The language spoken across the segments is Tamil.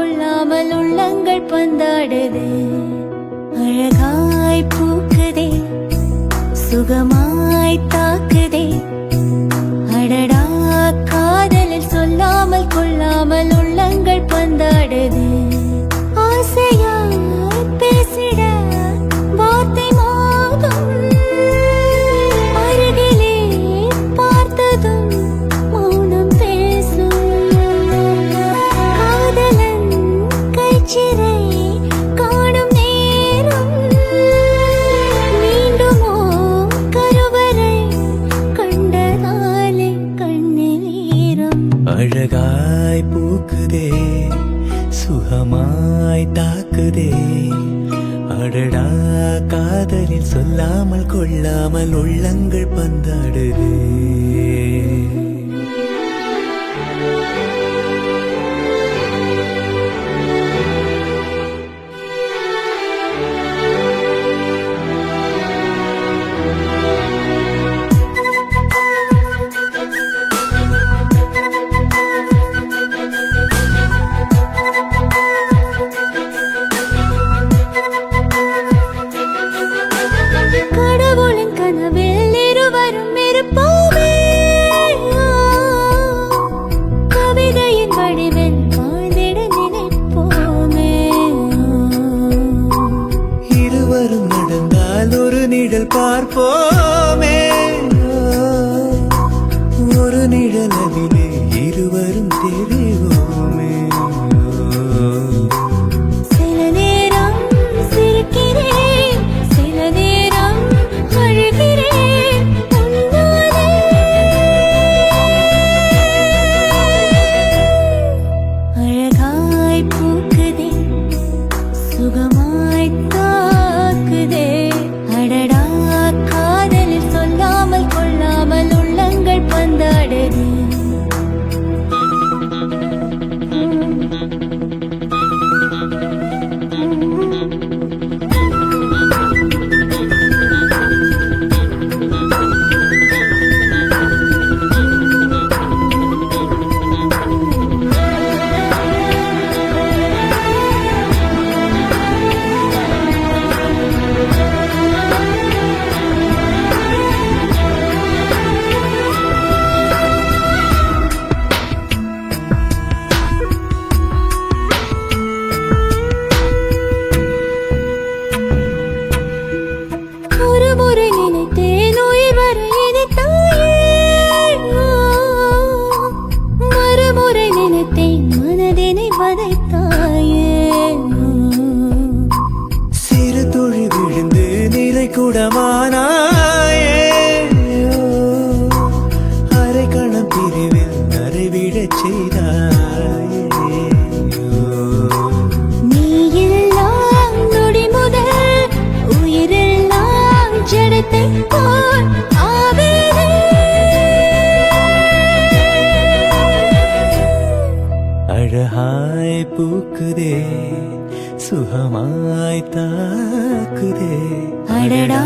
கொள்ளாமல் உள்ளங்கள் பந்தாடுது. அழகாய் பூக்குதே, சுகமாய் தாக்குதே, அடடா காதலில் சொல்லாமல் கொள்ளாமல் உள்ளங்கள் பந்தாடுது. ஆசையாய் பேசிட வார்த்தை மோதும், அருகிலே பார்த்ததும் மௌனம் பேசும். காதலன் கைச்சிறை காணும் நேரம், மீண்டுமோ கருவறை கண்டதாலே கண்ணில் ஈரம். அழகாய் பூக்குதே, சுகமாய் தாக்குதே, அடடா காதலில் சொல்லாமல் கொள்ளாமல் உள்ளங்கள் பந்தாடுதே. கடவுளின் கனவில் இருவரும் இருப்போமே, கவிதையின் வடிவில் வாழ்ந்திட நினைப்போமே. இருவரும் நடந்தால் ஒரு நிழல் பார்ப்போமே, ஒரு நிழலவிலே இருவரும் தெரிவோமே. சில நேரம் சிரிக்கிறேன், சில நேரம் அழுகிறேன் உன்னாலே. அழகாய் பூக்குதே, சுகமாய் தாக்குதே, அடடா காதலில் சொல்லாமல் கொள்ளாமல் உள்ளங்கள் பந்தாடுது. ஒரு முறை நினைத்தேன் உயிர் வர இனித்தாயே, மறுமுறை நினைத்தேன் மனதினை வதைத்தாயே. சிறு துளி விழுந்து நிறை குடமானாயே, அரை கணம் பிரிவில் நரைவிடச் செய்தாயே. நீ எல்லாம் நொடி முதல் உயிரெல்லாம் ஜடத்தை போல் ஆவேனே. அழகாய் பூக்குதே, சுகமாய் தாக்குதே, அடடா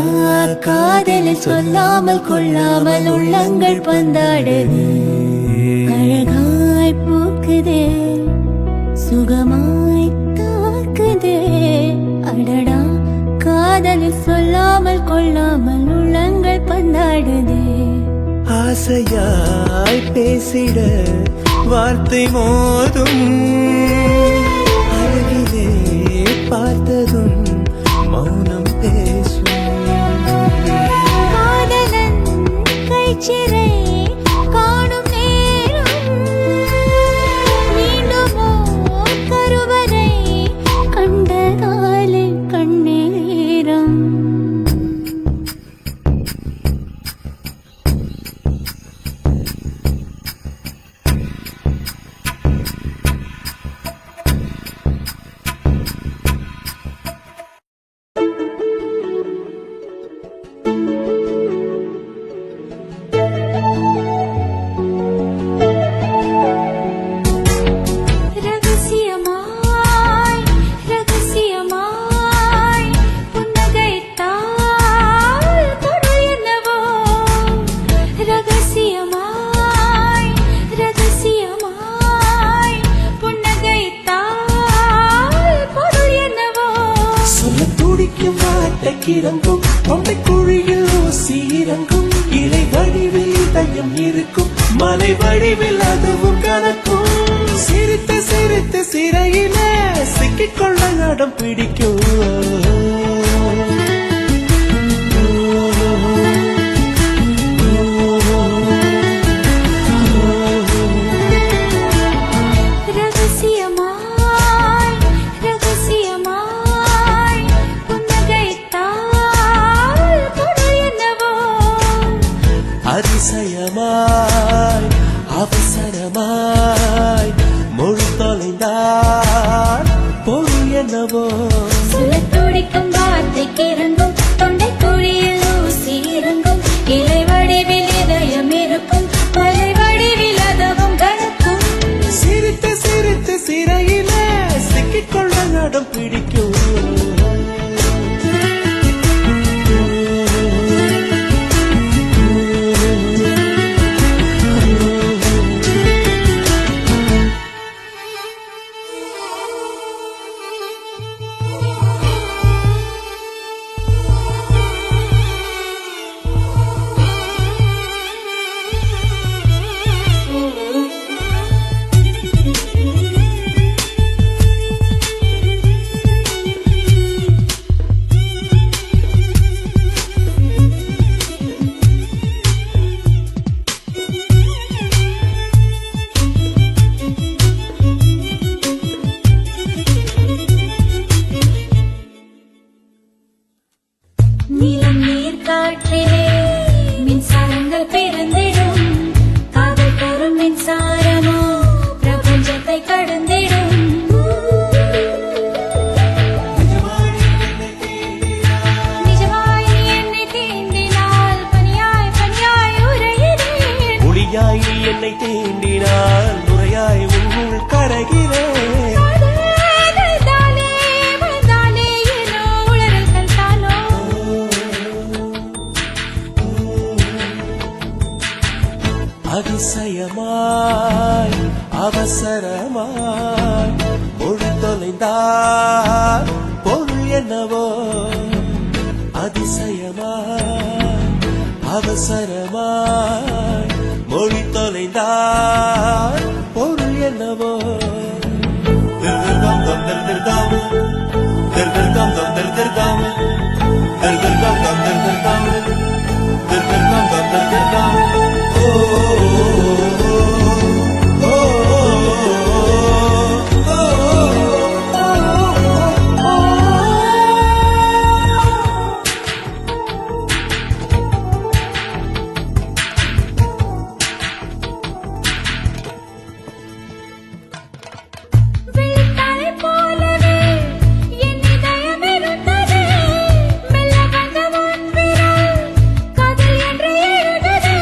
காதலில் சொல்லாமல் கொள்ளாமல் உள்ளங்கள் பந்தாடுது. அழகாய் பூக்குதே, சுகமாய் தாக்குதே, அடடா காதலில் சொல்லாமல் கொள்ளாமல் உள்ளங்கள் பந்தாடுதே. ஆசையாய் பேசிட வார்த்தை மோதும், அருகிலே பார்த்ததும் மௌனம் பேசும். காதலன் கைச்சிறை காணும் நேரம், மீண்டுமோ கருவறை கண்டதாலே கண்ணில் ஈரம். கிறங்கும் தொண்டை குழியில் ஊசி இறங்கும் இலை வடிவில் இதயம் இருக்கும் மலை வடிவில் அதுவும் கலக்கும் சிரித்து சிரித்து சிறையில சிக்கிக்கொள்ள நடம் பிடிக்கும் ரகசியமாய் ரகசியமாய் புன்னகைத்தால் பொருள் என்னவோ அதிசயமாய் அவசரமாய் மொழி தொலைந்தார் பொருள் என்னவோ சொல்லத் துடிக்கும் வார்த்தைக்கு இறங்கும் தொண்டை குழியில் ஊசி இறங்கும் இலை வடிவில் இதயம் இருக்கும் மலை வடிவில் அதுவும் கலக்கும் சிரித்து சிரித்து சிறையில சிக்கிக்கொள்ள நடம் பிடிக்கும் நீலம் நீர் காற்றிலே மின்சாரங்கள் பிறந்திடும் காதல் கூறும் மின்சாரமோ பிரபஞ்சத்தை கடந்திடும் நிஜமாய் நீ என்னை தீண்டினால் பனியாய் பனியாய் உறைகிறேன் ஒளியாய் நீ என்னை தீண்டினால் நுரையாய் உள் கரைகிறேன் அதிசயமாய் அவசரமாய் மொழி தொலைந்தார் பொருள் என்னவோ அதிசயமாய் அவசரமாய் மொழி தொலைந்தார் பொருள் என்னவோ திருதிர்காம் தம் திருதிர்காம் திருதிர்காம் தம் திருதிர்காம் திருதிர்காம் தம் திருதிர்காம் திருதிர்காம் தம் திருதிர்காம் விழித்தாளை போலவே என் இதயம் இருந்தது மெல்ல வந்த உன் விரல் காதல் என்று எழுதது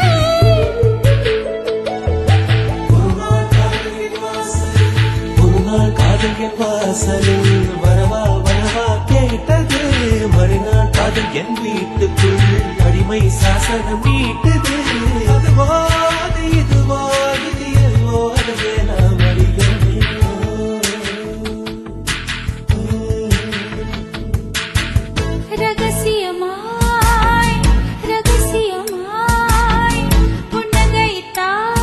ஒரு நாள் காதல் என் வாசலில் வரவா வரவா கேட்டது மறுநாள் காதல் என் வீட்டுக்குள் அடிமை சாசனம் நீட்டது அதுவா அது இதுவா இது எல்லோ அதுவே நாம் ரகசியமாய் ரகசியமாய் புன்னகைத்தால்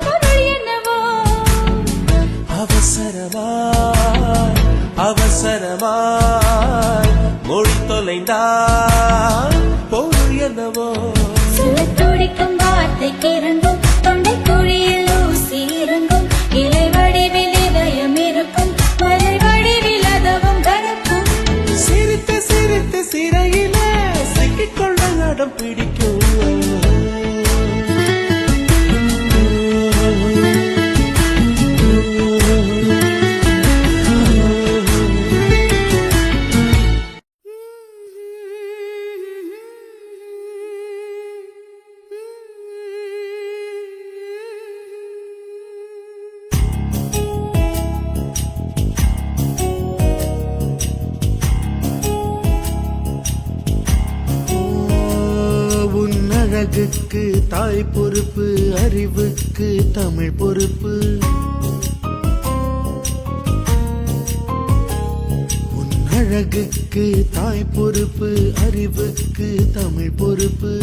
பொருள் என்னவோ அவசரமாய் அவசரமாய் மொழி தொலைந்தால் பொருள் என்னவோ சொல்லத் துடிக்கும் வார்த்தைக்கு இறங்கும் தொண்டை குழியில் ஊசி இறங்கும் இலை வடிவில் இதயம் இருக்கும் மலை வடிவில் அதுவும் கலக்கும் சிரித்து சிரித்து சிறையில சிக்கிக்கொள்ள நடம் பிடிக்கும் அழகுக்கு தாய் பொறுப்பு, அறிவுக்கு தமிழ் பொறுப்பு. உன் அழகுக்கு தாய் பொறுப்பு, அறிவுக்கு தமிழ் பொறுப்பு.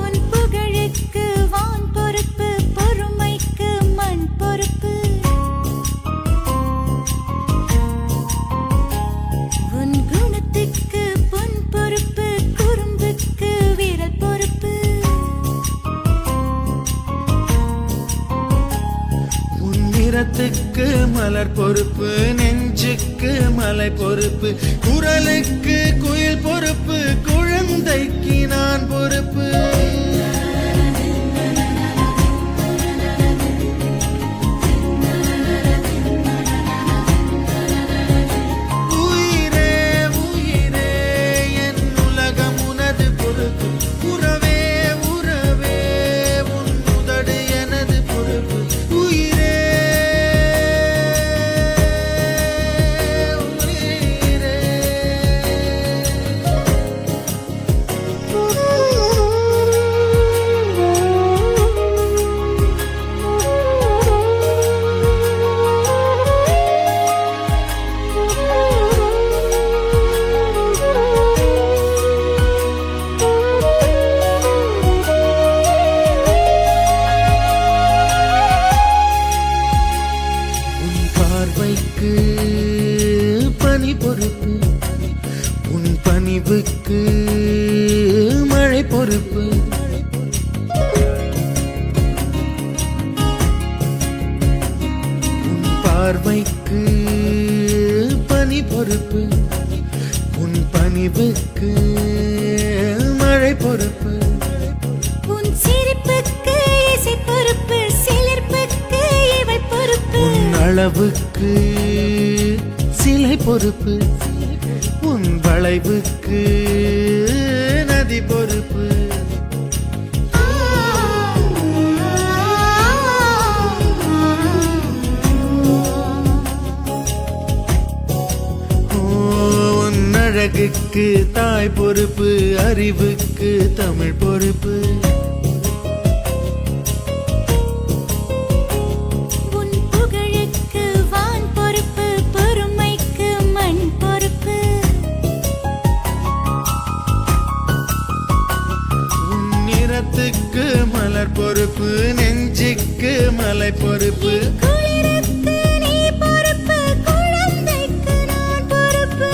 உன் புகழுக்கு வான் பொறுப்பு, பொறுமைக்கு மண் பொறுப்பு. உன் குணத்துக்கு பொன் பொறுப்பு, குறும்புக்கு விரல் பொறுப்பு. உன் நிறத்துக்கு மலர் பொறுப்பு, நெஞ்சுக்கு மலை பொறுப்பு, குரலுக்கு குயில் பொறுப்பு, குழந்தைக்கு நான் பொறுப்பு. உயிரே உயிரே என் உலகம் உனது பொறுப்பு. உறவே உறவே உன் உதடு எனது பொறுப்பு. உயிரே உயிரே. உன் பார்வைக்கு பனி பொறுப்பு, உன் பணிவுக்கு மழை பொறுப்பு. உன் பார்வைக்கு பனி பொறுப்பு, உன் பணிவுக்கு மழை பொறுப்பு. உன் சிரிப்புக்கு இசை பொறுப்பு, சிலிர்ப்புக்கு இவை பொறுப்பு. உன் அளவுக்கு சிலை பொறுப்பு, உன் வளைவுக்கு நதி பொறுப்பு. உன் அழகுக்கு தாய் பொறுப்பு, அறிவுக்கு தமிழ் பொறுப்பு. உன் புகழுக்கு வான் பொறுப்பு, பொறுமைக்கு மண் பொறுப்பு. உன் நிறத்துக்கு மலர் பொறுப்பு, நெஞ்சுக்கு மலை பொறுப்பு. குளிருக்கு நீ பொறுப்பு, குழந்தைக்கு நான் பொறுப்பு.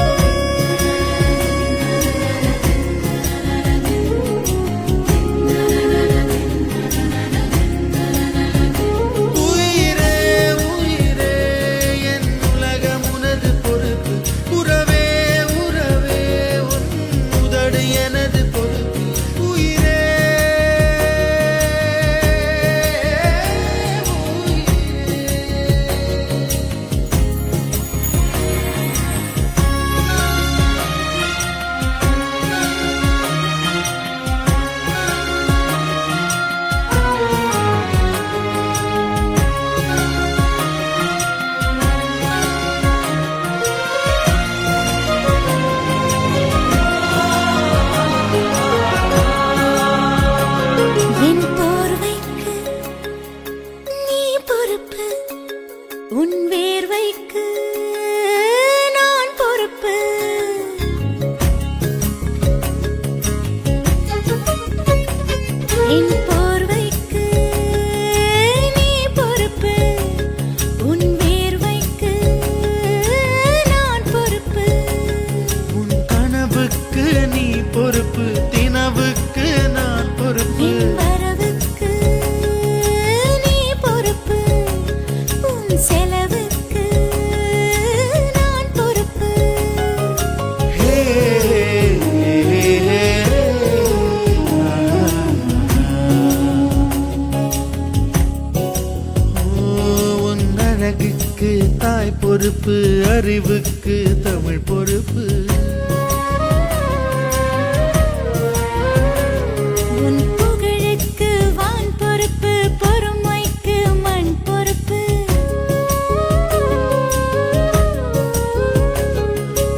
உயிரே உயிரே என் உலகம் உனது பொறுப்பு. உறவே உறவே உன் உதடு எனது பொறுப்பு. உயிரே என் போர்வைக்கு நீ பொறுப்பு, உன் வேர்வைக்கு நான் பொறுப்பு. என் போர்வைக்கு நீ பொறுப்பு, உன் வேர்வைக்கு நான் பொறுப்பு. உன் கனவுக்கு நீ பொறுப்பு, தினவுக்கு நான் பொறுப்பு. என் வரவுக்கு நீ பொறுப்பு, உன் செலவுக்கு நான் பொறுப்பு. ஹே, உன் அழகுக்கு தாய் பொறுப்பு, அறிவுக்கு தமிழ் பொறுப்பு. உன் புகழுக்கு வான் பொறுப்பு, பொறுமைக்கு மண் பொறுப்பு.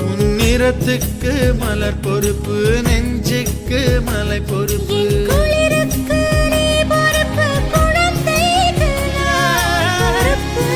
உன் நிறத்துக்கு மலர் பொறுப்பு, நெஞ்சுக்கு மலை பொறுப்பு. என் குளிருக்கு நீ பொறுப்பு, குழந்தைக்கு நான் பொறுப்பு.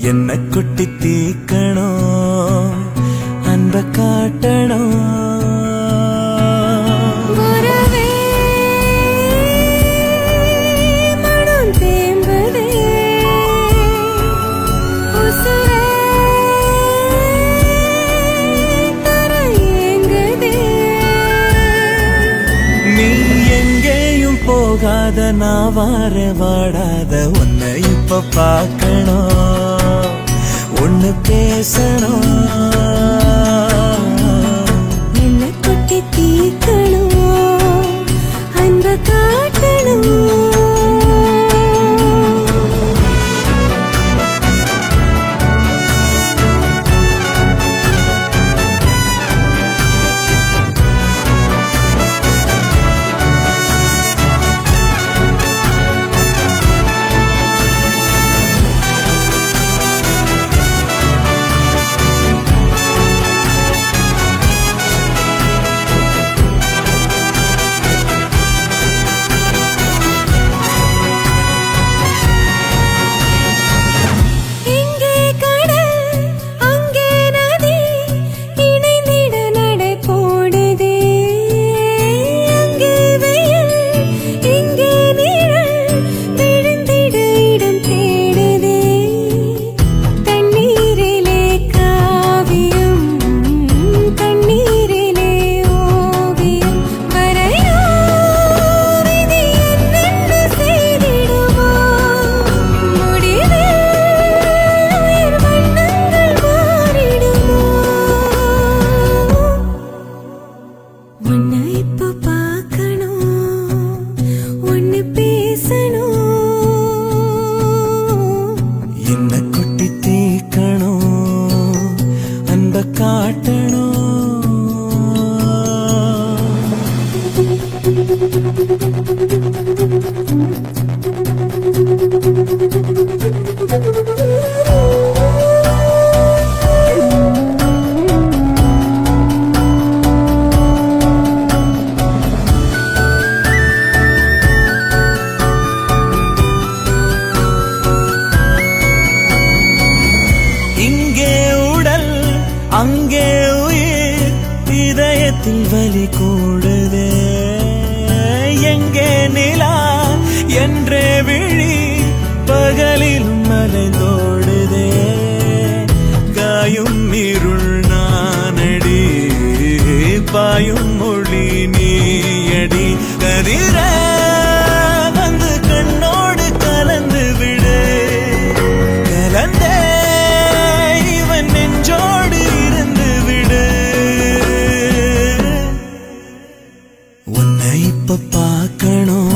என்ன கொட்டி தீக்கணும் அன்ப காட்டணும் வரவே மனம் தேம்பதே உசுரே தர ஏங்குதே நீ எங்கேயும் போகாத நான் வார வாடாத உன்னை இப்ப பார்க்கணும் ஒன்னு பேசணும் என்ன கொட்டி தீக்கணும் அன்ப காட்டணும் இங்கே கடல் அங்கே நதி இணைந்திட நடை போடுதே அங்கே வெயில் இங்கே நிழல் விழுந்திட இடம் தேடுதே தண்ணீரிலே காவியம் கண்ணீரிலே ஓவியம் வரையோ விதி என்னென்ன செய்திடுமோ முடிவில் உயிர் வண்ணங்கள் மாறிடுமோ உன்னை இப்ப பார்க்கணும் ஒன்னு பேசணும் என்ன கொட்டி தீக்கணும் அன்ப காட்டணும் இங்கே உடல் அங்கே உயிர் இதயத்தில் வலி கூடுதே எங்கே நிலா என்றே விழி பகலிலும் மலைந்தோடுதே காயும் இருள் நானடி பாயும் மொழி நீயடி கதிர வந்து கண்ணோடு கலந்து விடு கலந்தே இவன் நெஞ்சோடு இருந்து விடு உன்னை இப்ப பார்க்கணும்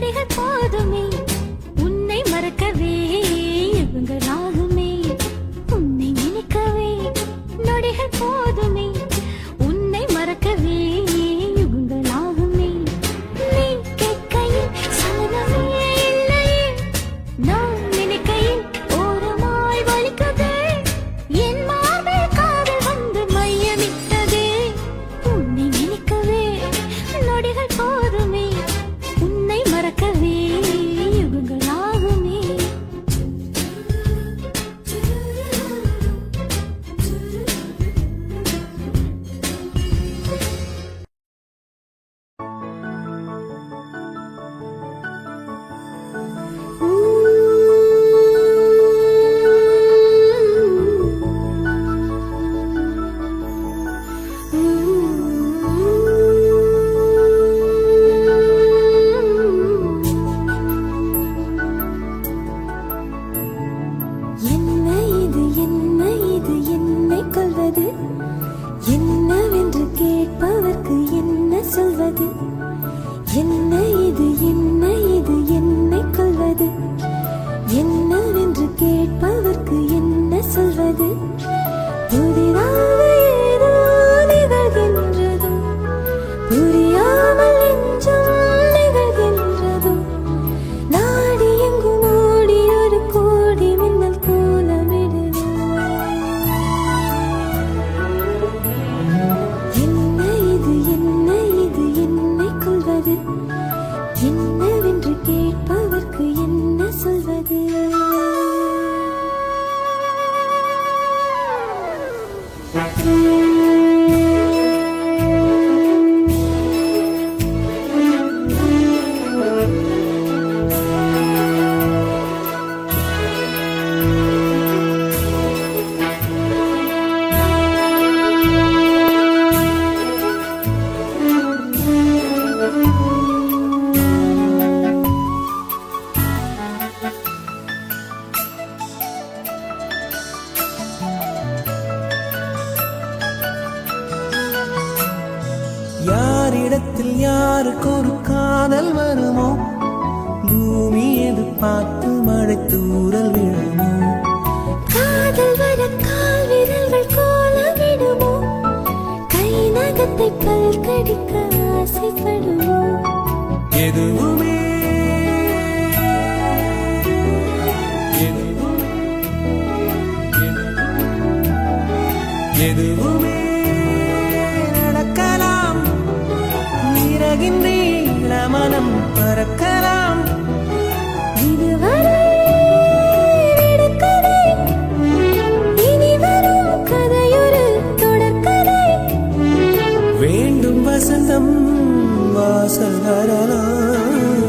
நொடிகள் போதுமே உன்னை மறக்கவே யுகங்களாகுமே உன்னை நினைக்கவே நொடிகள் போதுமே உன்னை மறக்கவே யுகங்களாகுமே நீ கேட்கையில் சலனமே இல்லையே நான் நினைக்கையில் ஓரமாய் வலிக்குதே என் மார்பில் காதல் வந்து மையமிட்டதே உன்னை நினைக்கவே நொடிகள் போதுமே உன்னை மறக்கவே யுகங்களாகுமே என்ன இது என்னை கொள்வது என்னவென்று கேட்பவர்க்கு என்ன சொல்வது என்ன இது என்னை கொள்வது என்னவென்று கேட்பவர்க்கு என்ன சொல்வது புதிதாக ஏதோ நிகழ்கின்றதோ புரியாமல் நெஞ்சம் நிகழ்கின்றதோ நாடி எங்கும் ஓடி ஒரு கோடி மின்னல் கோலமிடுதோ என்ன இது என்னை கொள்வது என்னவென்று கேட்பவர்க்கு என்ன சொல்வது யாரிடத்தில் யாருக்கு ஒரு காதல் வருமோ பூமி எதிர்பார்த்து மழை தூறல் விழுமோ காதல் வர கால் விரல்கள் கோலமிடுமோ கை நகத்தை பல் கடிக்க ஆசைப்படுமோ எதுவுமே எதுவுமே நடக்கலாம் நிறகின் நீள மனம் பறக்கலாம் இதுவரை விடுகதை இனி வரும் கதையொரு தொடர்கதை வேண்டும் வசந்தம் வாசல் வரலாம்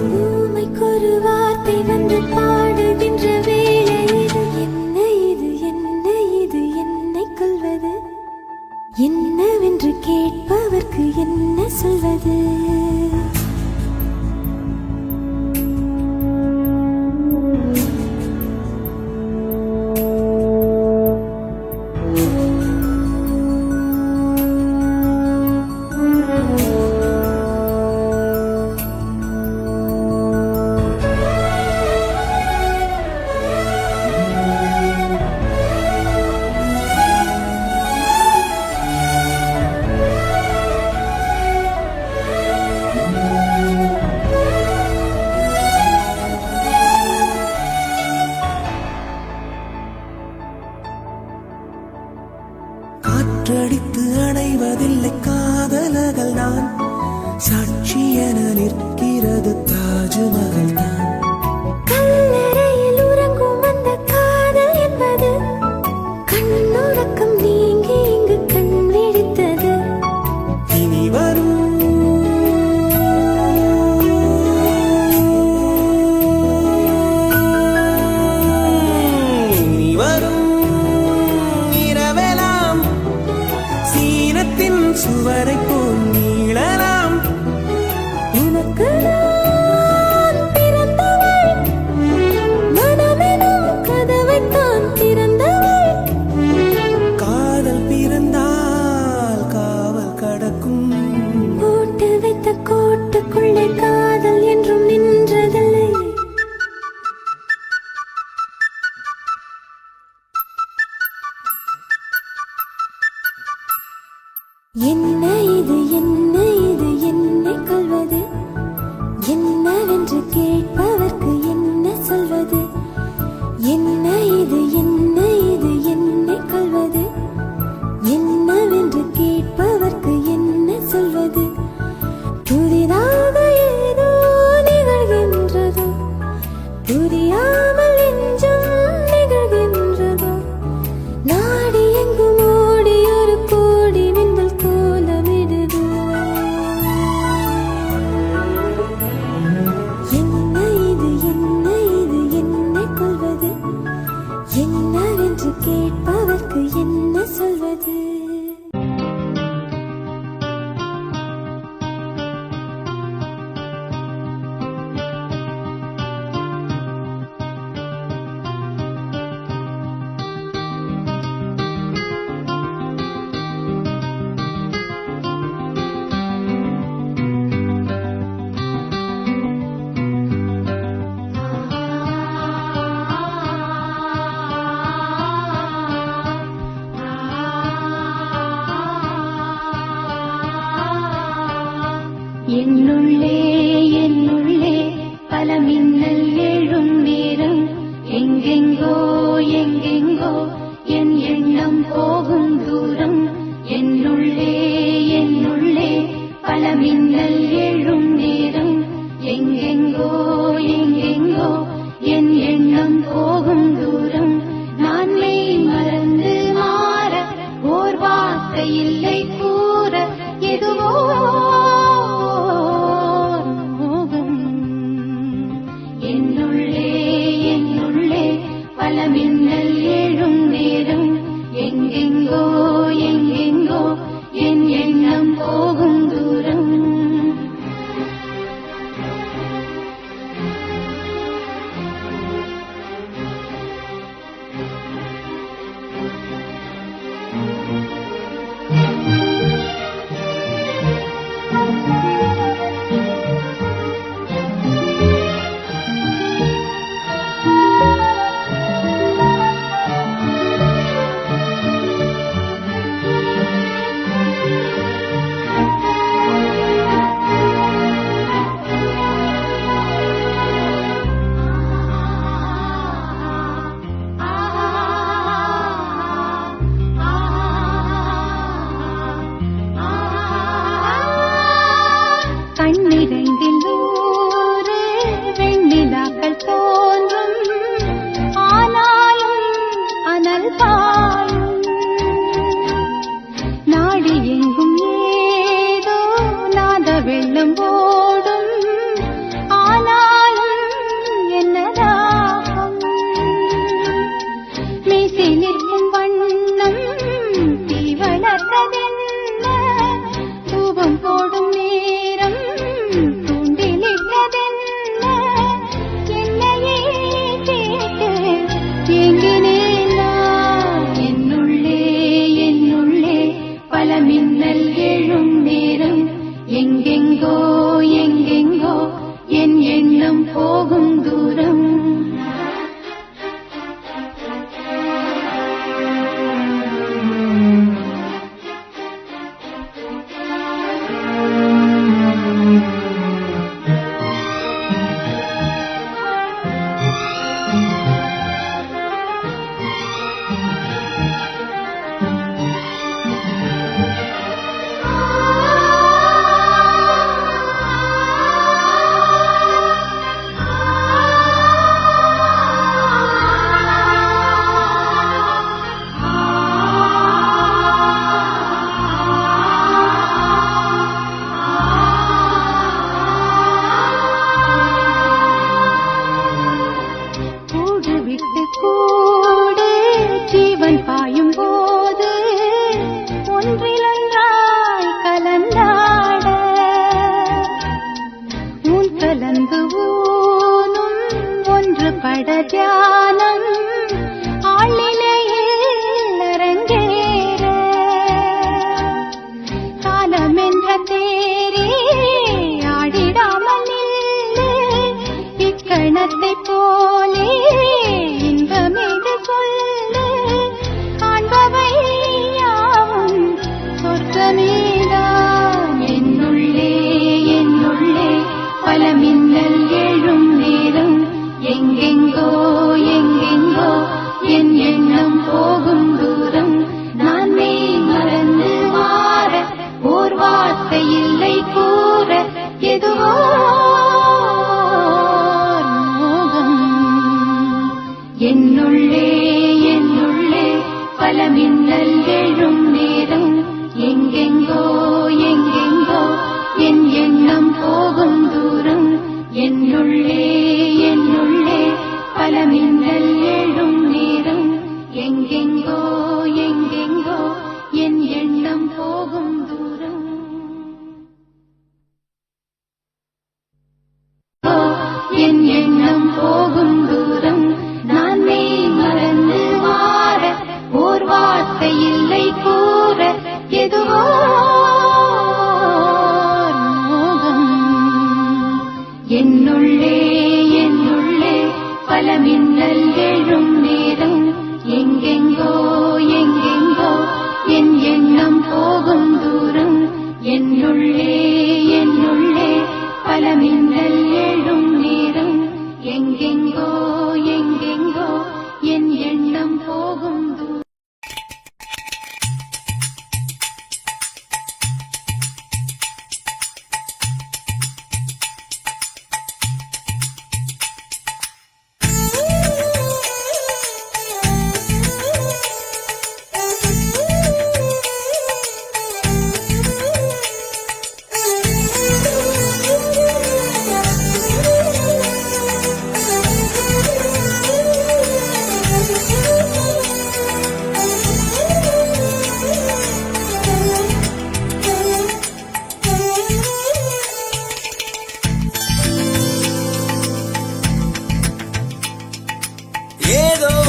என்னுள்ளே என்னுள்ளே பல மின்னல் எழும் நேரம் எங்கெங்கோ எங்கெங்கோ என் எண்ணம் போகும் தூரம் என்னுள்ளே என்னுள்ளே பல மின்னல் எழும் நேரம் எங்கெங்கோ எங்கெங்கோ என் எண்ணம் போகும் தூரம் நான் மெய் மறந்து மாற ஓர் வார்த்தை இல்லை கூற எதுவோ மோகம் என்னுள்ளே என்னுள்ளே பல மின்னல் எழும் நேரம் எங்கெங்கோ எங்கெங்கோ என் எண்ணம் போகும் தூரம் கண்ணிரண்டில் நூறு வெண்ணிலாக்கள் தோன்றும் ஆனாலும் அனல் பாயும் நாடி எங்கும் ஏதோ நாத வெள்ளம் ஓடும் ஆனாலும் என்னதாகும் மீசி நிற்கும் வண்ணம் தீ வளர்த்ததென்ன தூபம் போடும் நேரம் தூண்டிலிட்டதென்ன என்னையே கேட்டு ஏங்கினேன் நான் என்னுள்ளே என்னுள்ளே பல மின்னல் எழும் நேரம் எங்கெங்கோ எங்கெங்கோ என் எண்ணம் போகும் தூரம் கூடு விட்டு கூடு ஜீவன் பாயும் போது ஒன்றிலொன்றாய் கலந்தாட ஊன் கலந்து ஊனும் ஒன்று பட தியானம் ஆளிலையில் அரங்கேற காலம் என்ற தேரே ஆடிடாமல் நில்லு இக்கணத்தை போலே இன்பமிது சொல்லு காண்பவை யாவும் சொர்க்கமேதான் என்னுள்ளே என்னுள்ளே பல மின்னல் எழும் நேரம் எங்கெங்கோ எங்கெங்கோ என் எண்ணம் போகும் தூரம் நான் மெய் மறந்து மாற ஓர் வார்த்தை இல்லை கூற எதுவோ மோகம் என்னுள்ளே என்னுள்ளே பல மின்னல் எழும் நேரம் எங்கெங்கோ எங்கெங்கோ என் எண்ணம் போகும் தூரம் என்னுள்ளே என்னுள்ளே பல மின்னல் எழும் நேரம் எங்கெங்கோ எங்கெங்கோ என் எண்ணம் போகும் தூரம் என் எண்ணம் போகும் தூரம் நான் மெய் மறந்து மாற ஓர் வார்த்தை இல்லை கூற எதுவோ மோகம் என்னுள்ளே என்னுள்ளே பல மின்னல் எழும் நேரம் எங்கெங்கோ எங்கெங்கோ என் எண்ணம் போகும் தூரம் என்னுள்ளே என்னுள்ளே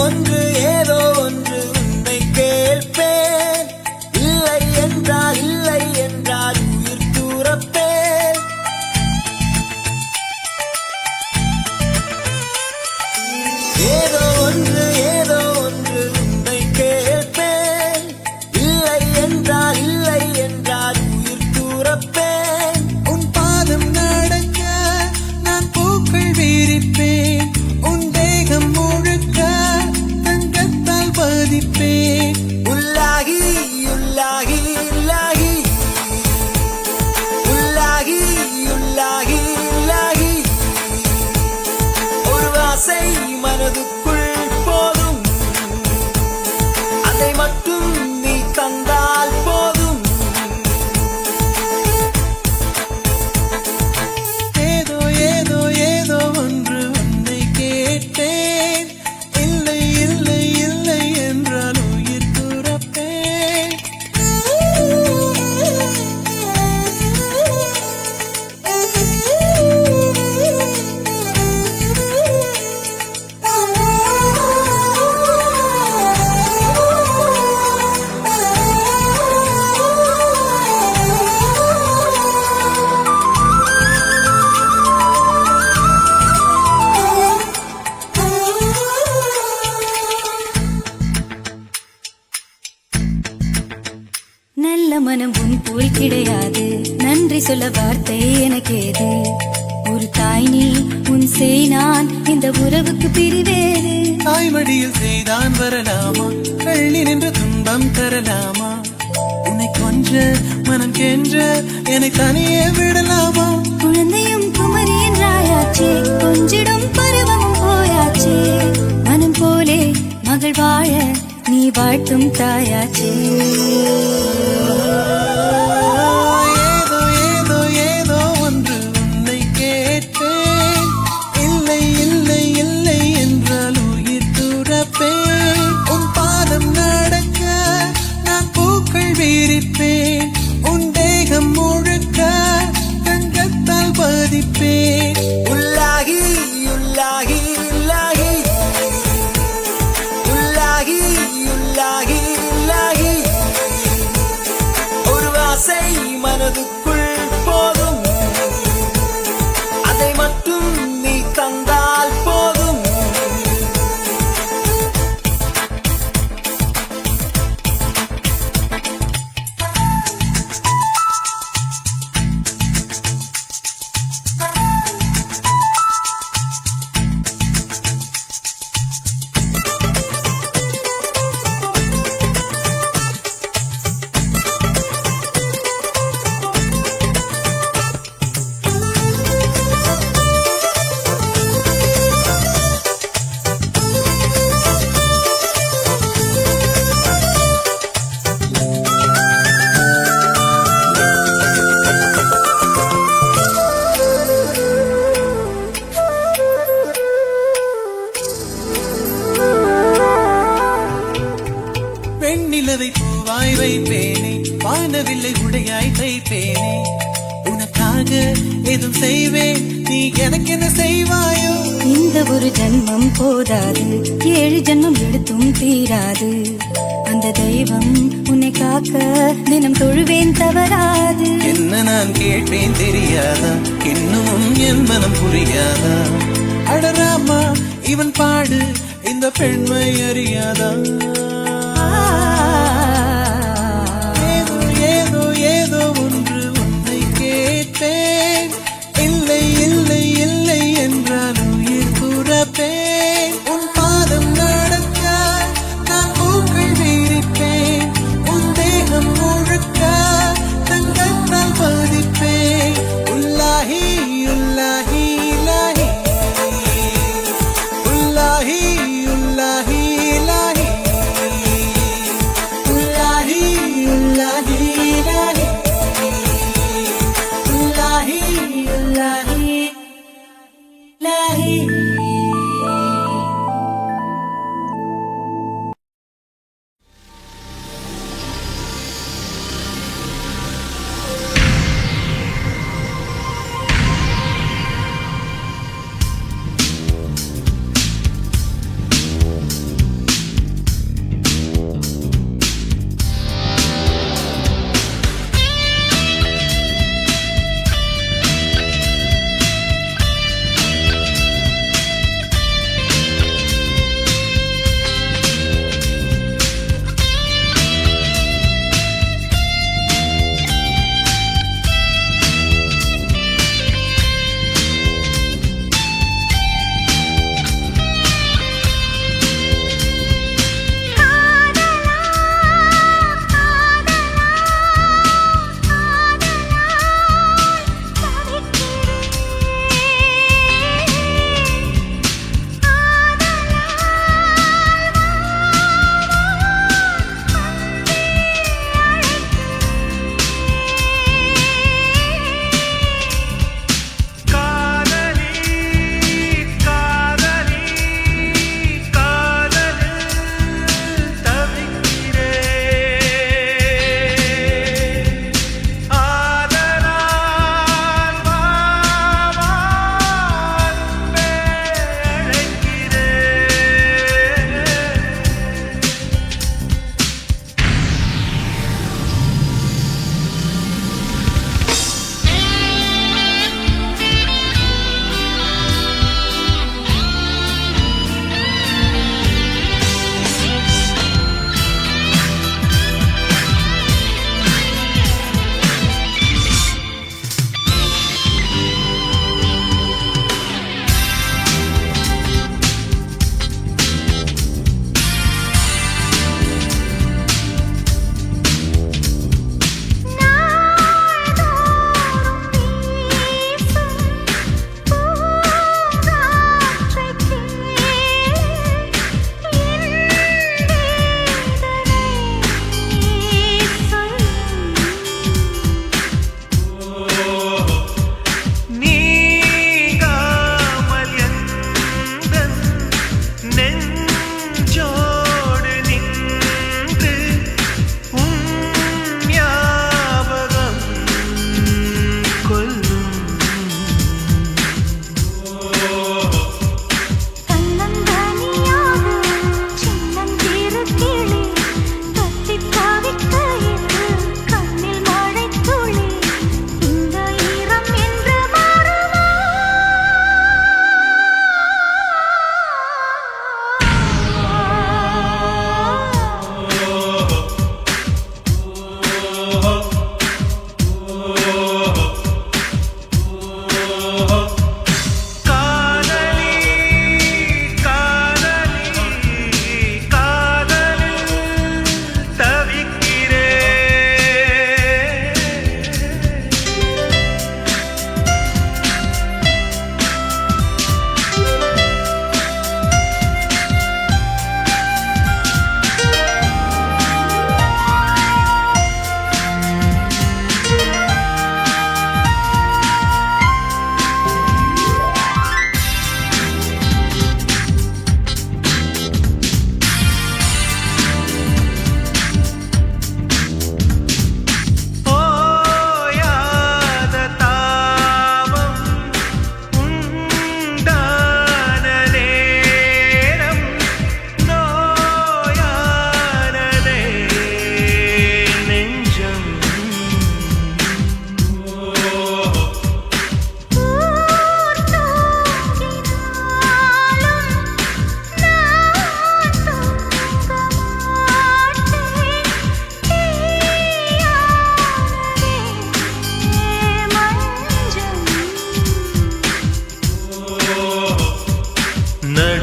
ஒன்று ஏதோ ஒன்று உன்னை கேட்பேன். இல்லை என்றால் இல்லை என்றால் உயிர் தூரப்பேன். ஏதோ ஒன்று உன்னை கேட்பேன். இல்லை என்றால் இல்லை என்றால் உயிர் தூரப்பேன். உன் பாதம் நடக்க நான் பூக்கள் வீரிப்பேன். உன் தேகம் முழுக்க தங்கத்தால் பதிப்பேன். உள்ளாகி உள்ளாகி உள்ளாகி உள்ளாகி உள்ளாகி உள்ளாகி ஒரு ஆசை மனதுக்குள் போதும். அதை மட்டும் நீ தந்தால் போதும். ஏதோ ஏதோ ஏதோ ஒன்று உன்னை கேட்டேன். இல்லை இல்லை இல்லை என்றால் உயிர் துறப்பேன். நல்ல மனம் உன் போல் கிடையாது, நன்றி சொல்ல வார்த்தை எனக்கேது. ஒரு தாய் நீ, உன் செய் நான், இந்த உறவுக்கு பிரிவேது. தாய்மடியில் செய்தான் வரலாமா, கள்ளி நின்று துன்பம் தரலாமா? உன்னை கொஞ்ச மனம் கென்ற என்னை தனியே விடலாமா? குழந்தையும் குமரி என்றாயாச்சே, கொஞ்சிடும் பருவமும் போயாச்சே. மனம் போலே மகள் வாழ நீ வாழ்த்தும் தாயாச்சே. ஏதோ ஏதோ ஏதோ ஒன்று உன்னை கேட்டேன். இல்லை இல்லை இல்லை என்றால் உயிர் துறப்பேன். உன் பாதம் நடக்க நான் பூக்கள் வீரிப்பேன். உன் தேகம் முழுக்க தங்கத்தால் பதிப்பேன். உள்ளாகி உள்ளாகி உள்ளாகி உள்ளாகி உள்ளாகி உள்ளாகி ஒரு ஆசை மனதுக்குள் போதும். அதை மட்டும் நீ தந்தால் போதும். வெண்ணிலவை பூவாய் வைப்பேனே, வானவில்லை உடையாய் தைப்பேனே. உனக்காக எதுவும் செய்வேன், நீ எனக்கு என்ன செய்வாயோ? இந்த ஒரு ஜன்மம் போதாது, 7 ஜன்மம் எடுத்தும் தீராது. அந்த தெய்வம் உன்னை காக்க தினம் தொழுவேன் தவறாது. என்ன நான் கேட்பேன் தெரியாதா, இன்னும் என் மனம் புரியாதா? அடராமா இவன் பாடு இந்த பெண்மை அறியாதா? ஏதோ ஏதோ ஏதோ ஒன்று உன்னை கேட்டேன். இல்லை இல்லை இல்லை என்றால் உயிர் துறப்பேன். உன் பாதம் நடக்க நான் பூக்கள் வீரிப்பேன். உன் தேகம் முழுக்க தங்கத்தால் பதிப்பேன். உள்ளாகி உள்ளாகி இலாஹி உள்ளாஹி உள்ளாஹி இலாஹி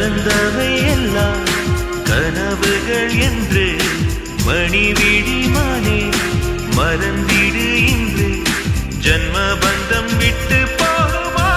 நடந்தவை எல்லாம் கனவுகள் என்று மணிவிழி மானே மறந்திடு இன்று ஜன்ம பந்தம் விட்டு போகுமா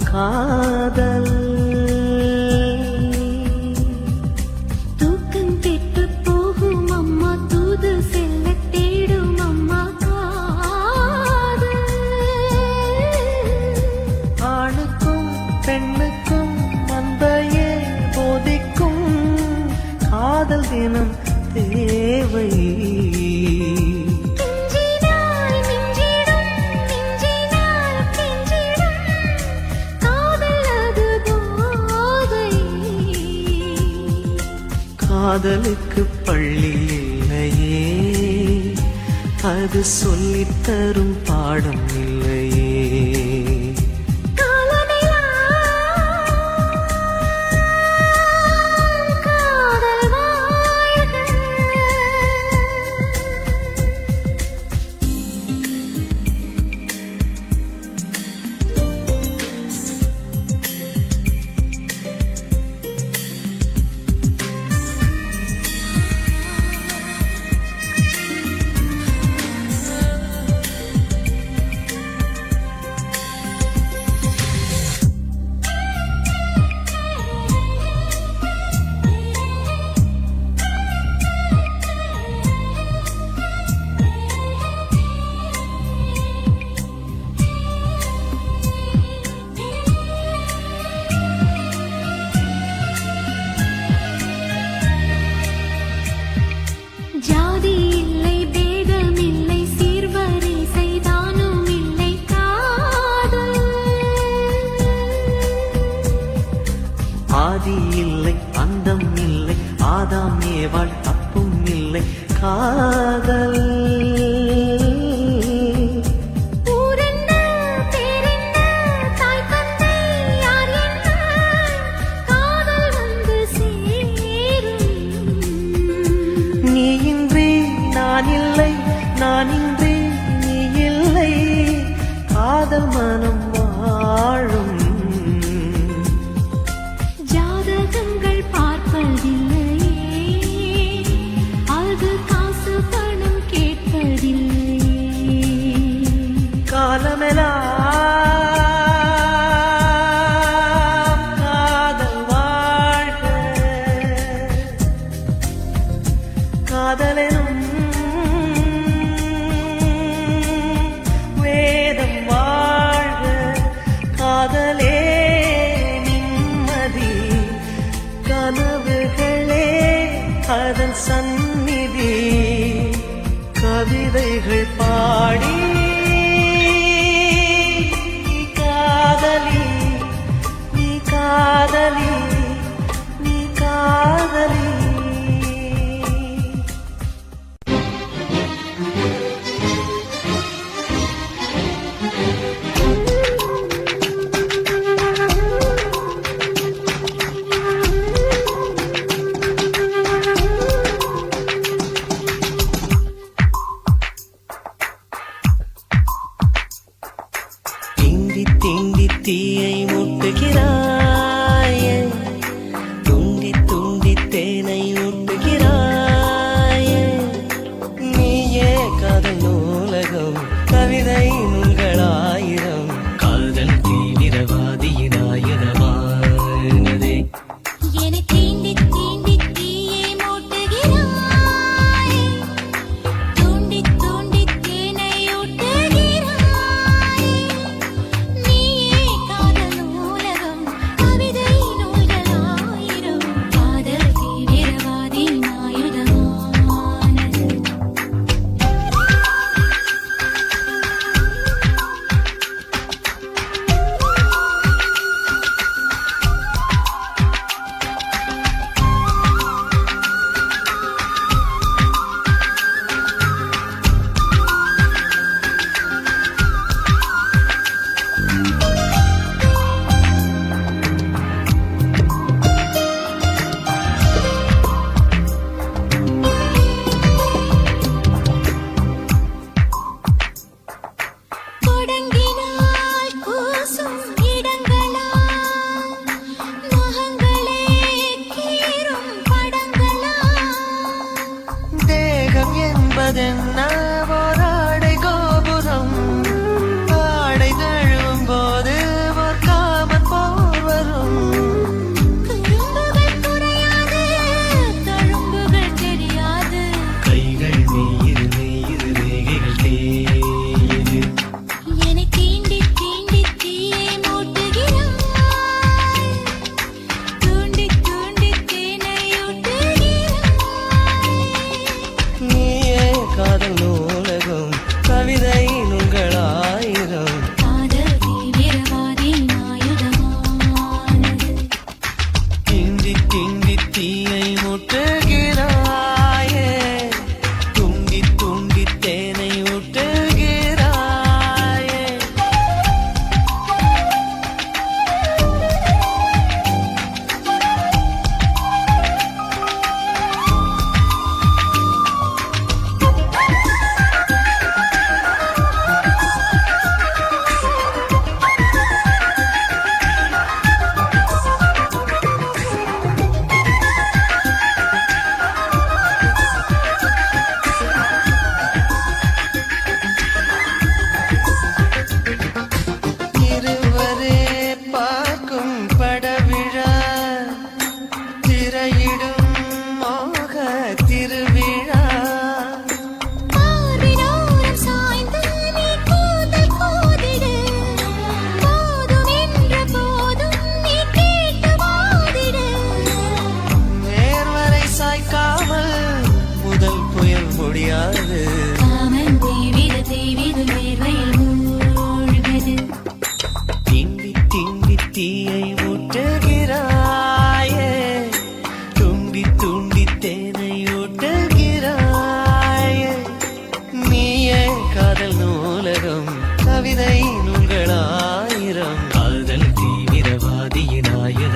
காதல் தூக்கம் கெட்டு போகும் அம்மா தூது செல்ல தேடும் அம்மா காதல் ஆணுக்கும் பெண்ணுக்கும் மந்தையே போதிக்கும் காதல் தினம் தேவை காதலுக்கு பள்ளி இல்லையே அது சொல்லித் தரும் பாடம் இல்லையே ஆதி இல்லை அந்தம் இல்லை ஆதாம் ஏவாள் தப்பும் இல்லை காதல் ஊரென்ன, பேரென்ன, தாய் தந்தை யார் என்ன? காதல் வந்து சேரும். நீ இன்றி நான் இல்லை நான் இன்றி நீ இல்லை காதல் மனம் வாழும் ஜாதகங்கள் பார்ப்பதில்லையே, அது காசு பணம் கேட்பதில்லையே. காலமெல்லாம் காதல் வாழ்க காதலெனும் வேதம் வாழ்க காதலே நிம்மதி கனவுகளே அதன் சந்நிதி கவிதைகள் பாடி நீ காதலி நீ காதலி நீ காதலி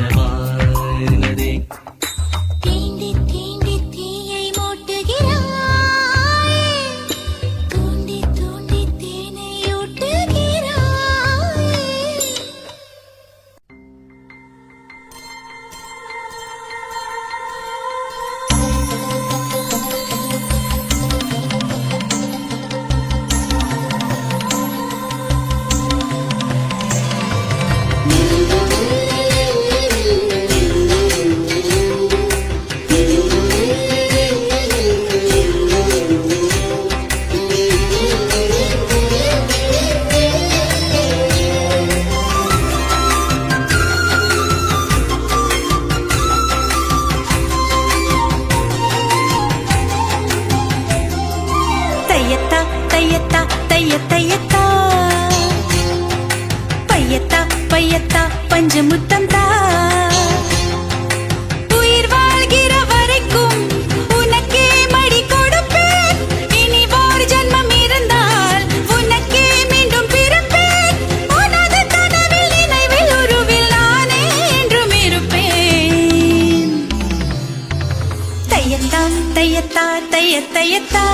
நலமானதே. தீண்டி தீண்டி தீயை மூட்டுகிறாய், தூண்டி தூண்டி தேனை ஊட்டுகிறாய். தையத்தா தையத்தா தைய தையத்தா, பையத்தா பையத்தா பஞ்சு முத்தம் தா. உயிர் வாழ்கிற வரைக்கும் உனக்கே மடி கொடுப்பேன். இனி ஒரு ஜன்மம் இருந்தால் உனக்கே மீண்டும் பிறப்பேன். உனது கனவில் நினைவில் உருவில் நானே என்றும் இருப்பேன். தையத்தா தையத்தா தைய தையத்தா,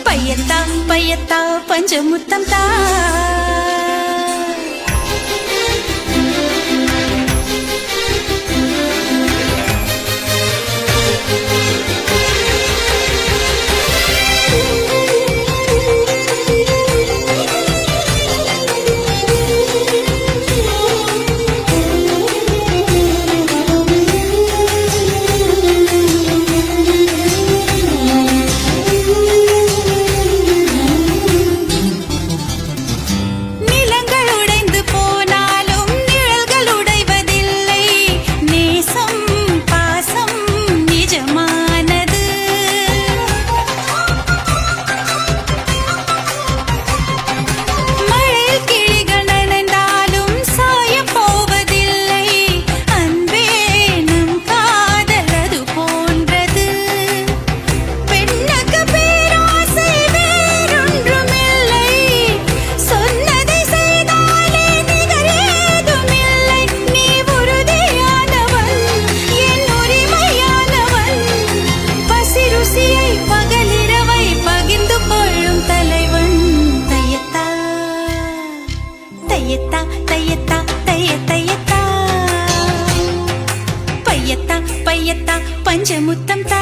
பையத்தா பையத்தா பஞ்சு முத்தம் தா. நிலங்கள் உடைந்து போனாலும் நிழல்கள் உடைவதில்லை. நேசம் பாசம் நிஜமானது. மழையில் கிளிகள் நனைந்தாலும் சாயப் போவதில்லை. அன்பே நம் காதல் அது போன்றது. பெண்ணுக்கு பேராசை வேறொன்றுமில்லை. சொன்னதை செய்தாலே நிகர் ஏதுமில்லை. நீ உறுதியானவன், என் உரிமையானவன். பசி ருசியை பகலிரவை பகிர்ந்து கொள்ளும் தலைவன். தையத்தா தையத்தா தையத்தா தைய தையத்தா, பையத்தா பையத்தா பஞ்சமுத்தம் தா.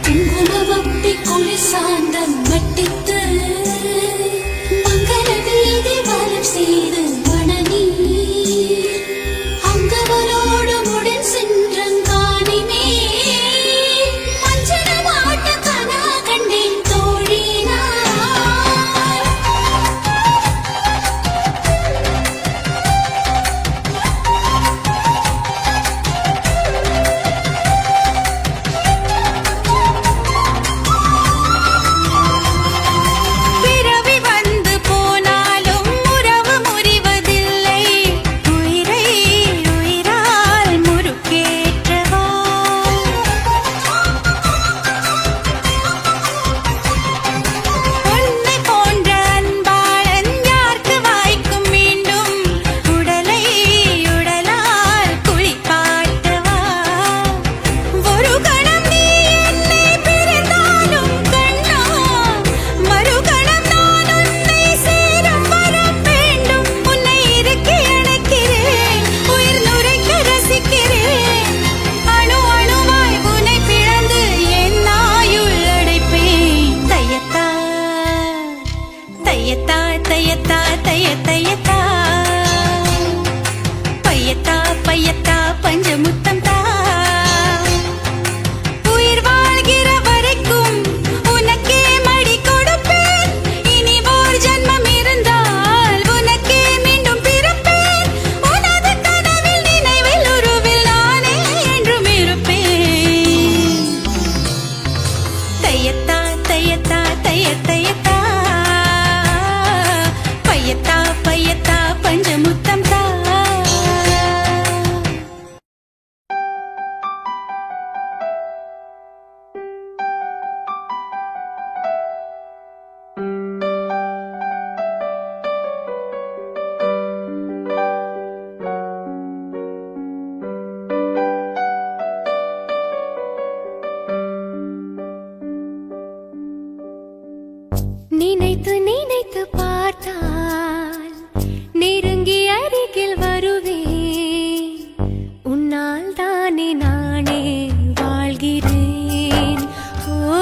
குங்குமவப்பி குளி சாந்தம் மட்டித்து மங்கள வீதி வலம் செய்து மணனி அங்கவரோடு முடன் சென்றங்கானிமே மஞ்சன மாட்ட கனா கண்டேன் தோழினார். எத்தையத்தா பையத்தா பையத்தா பஞ்சமுத்தம் தா நினைத்து நினைத்து பார்த்தால் நெருங்கி அருகில் வருவேன் உன்னால் தானே நானே வாழ்கிறேன் ஓ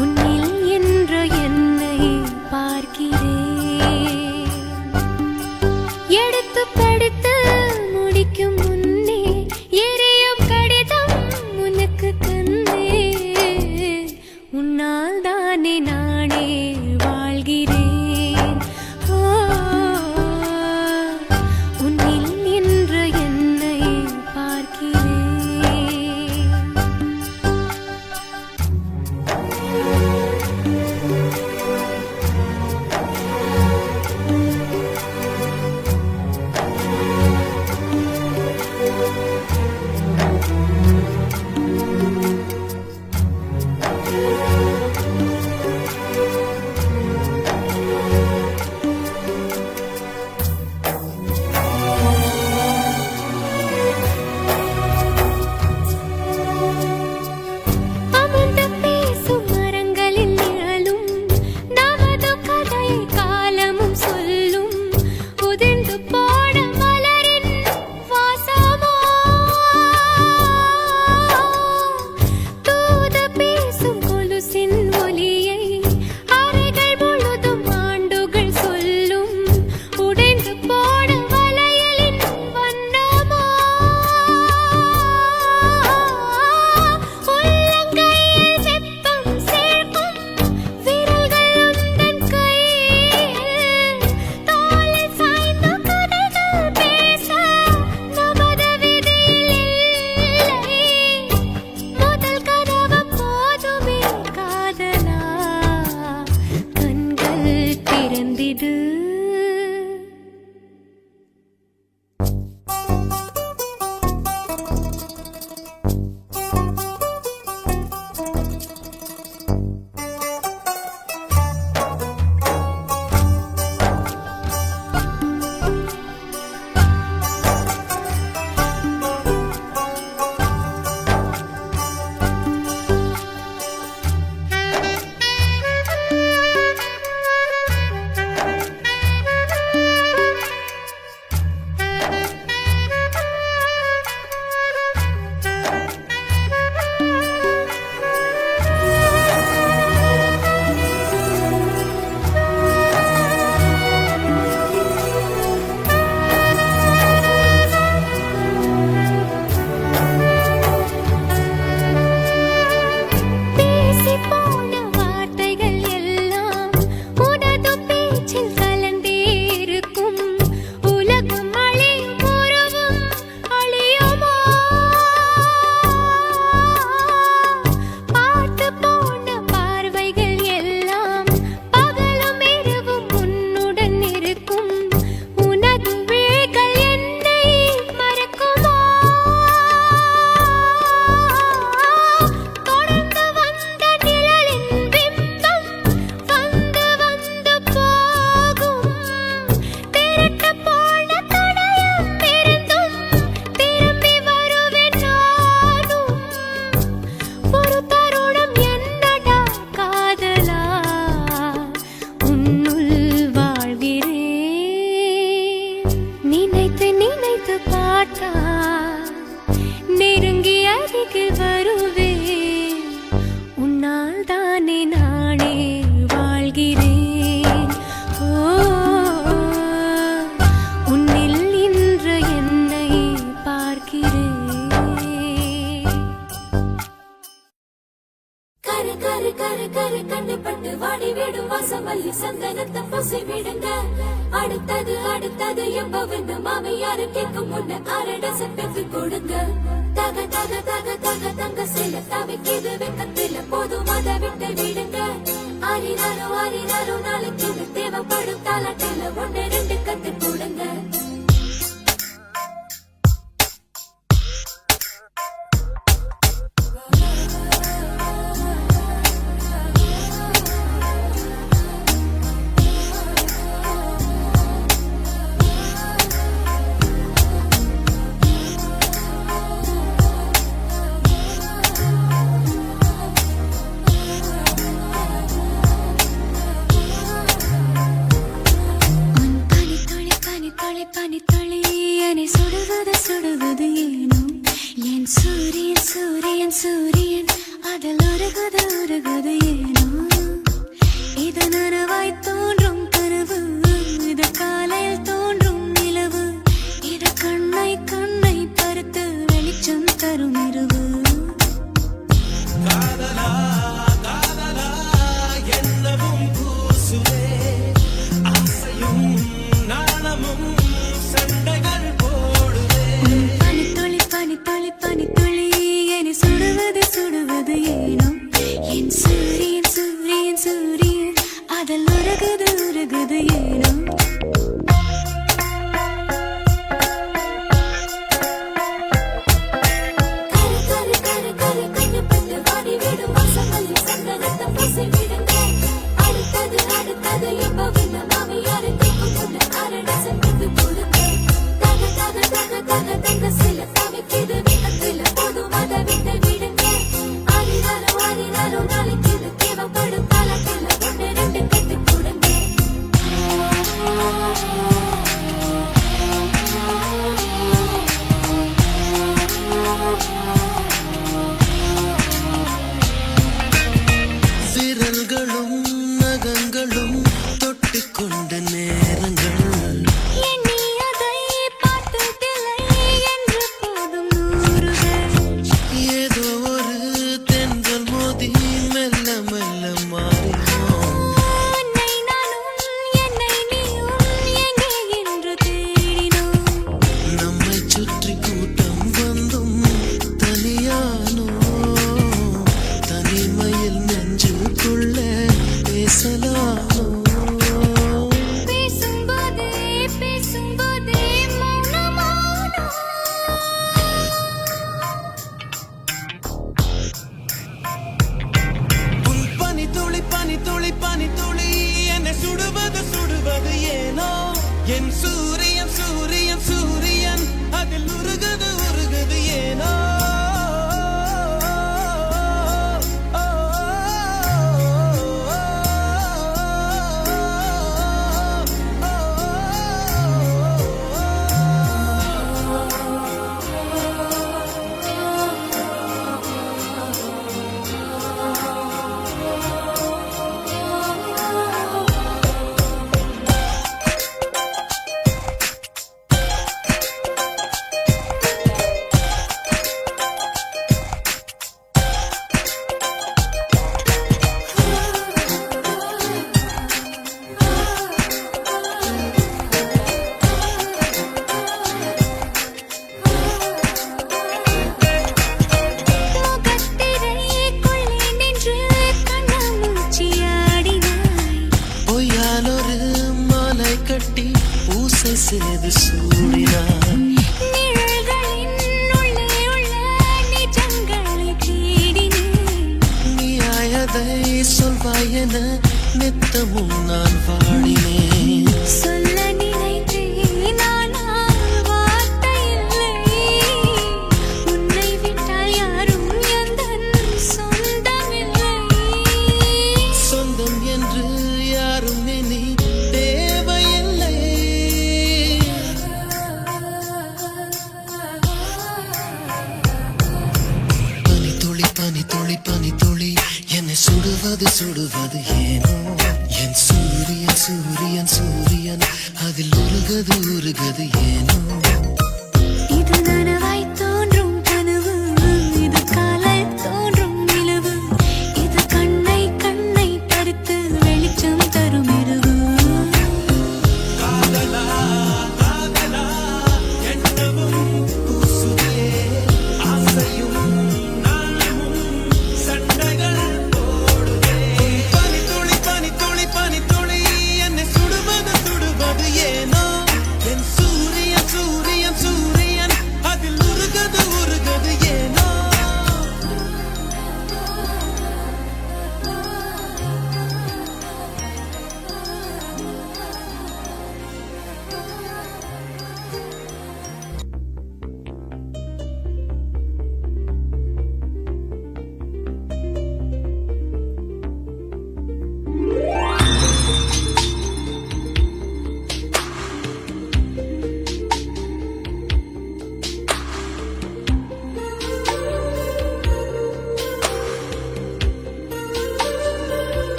உன்னில் என்று என்னை பார்க்கிறேன் எடுத்து படித்து முடிக்கும் முன்னே எரியும் கடிதம் உனக்கு தந்தேன் உன்னால் தானே நானே வாழ்கிறேன் ஓ கரு கரு கரு கரு கண்டுபட்டு வாடி விடும் வாசமல்லி சந்தனத்தை பூசி விடுங்க அடுத்தது அடுத்தது எப்பவென்று மாமியாரு கேட்கும் முன்ன அரடச பெற்று கொடுங்க தக தக தக தக தங்க சில தவிக்கிது வெக்கத்தில போதும் அதை விட்டு விடுங்க ஆரினாரோ நாளைக்கு இது தேவைப்படும் தாலாட்டில ஒன்னு ரெண்டு கத்து கொடுங்க பனித்தொழியனை சுடுவது சுடுவது ஏனோ என் சூரியன் சூரியன் சூரியன் அதில் உருகுது உருகுது ஏனோ இது நனவாய் தோன்றும் கனவு இது காலையில் தோன்றும் நிலவு இது கண்ணை கண்ணை பருத்து வெளிச்சம் தரும் இரவு என்னவும் பூசுவே ஆசையும் நாணமும் சண்டைகள் போடுவே பனித்துளி என்னை சுடுவது சுடுவது ஏனோ என் சூரியன் சூரியன் சூரியன் அதில் உருகுது உருகுது ஏனோ கரு கரு கரு கரு கண்டுபட்டு வாடி விடும் வாசமல்லி சந்தனத்தை பூசி விடுங்க அடுத்தது அடுத்தது எப்பவென்று மாமியாரு கேட்கும் முன்ன அரடச பெற்று கொடுங்க தக தக தக தக தங்க சில தவிக்கிது வெக்கத்தில போதும் அதை விட்டு விடுங்க ஆரினாரோ நாளைக்கு இது தேவைப்படும் தாலாட்டில ஒன்னு ரெண்டு கத்து கொடுங்க விரல்களும் நகங்களும் தொட்டுக்கொண்ட நேரங்கள் எண்ணி அதை பார்த்ததில்லை என்று போதும் நூறுகள் ஏதோ ஒரு தென்றல் மோதி மெல்ல மெல்ல மாறினோம் உன்னை நானும் என்னை நீயும் எங்கே என்று தேடினோம் நம்மை சுற்றி கூட்டம் வந்தும் தனியானோ தனிமையில் நெஞ்சுக்குள்ள பேசலானோ பேசும்போதே மௌனமானோ உன் பனித்துளி என்னை சுடுவது சுடுவது ஏனோ என் சூரியன் சூரியன் சூரியன் அதில் உருகுது உருகுது ஏனோ முகத்திரைக்குள்ளே நின்று கண்ணாமூச்சியாடினாய் பொய்யாலொரு மாலை கட்டி பூசை செய்து சூடினான் நிழல்களின் உள்ளே உள்ள நிஜங்களை தேடினேன் நீயாயதை சொல்வாய் என நித்தமும் நான் வாடினேன் சொல்ல நினைத்தேன் ஆனால் வார்த்தை இல்லை உன்னை விட்டால் யாரும் எந்தன் சொந்தமில்லை சொந்தம் என்று யாரும் இனி தேவையில்லை பனித்துளி என்னை சுடுவது சுடுவது ஏனோ என் சூரியன் சூரியன் சூரியன் அதில் உருகது உருகது ஏனோ இது நனவாய் தோன்றும் கனவு இது காலை தோன்றும் நிலவு இது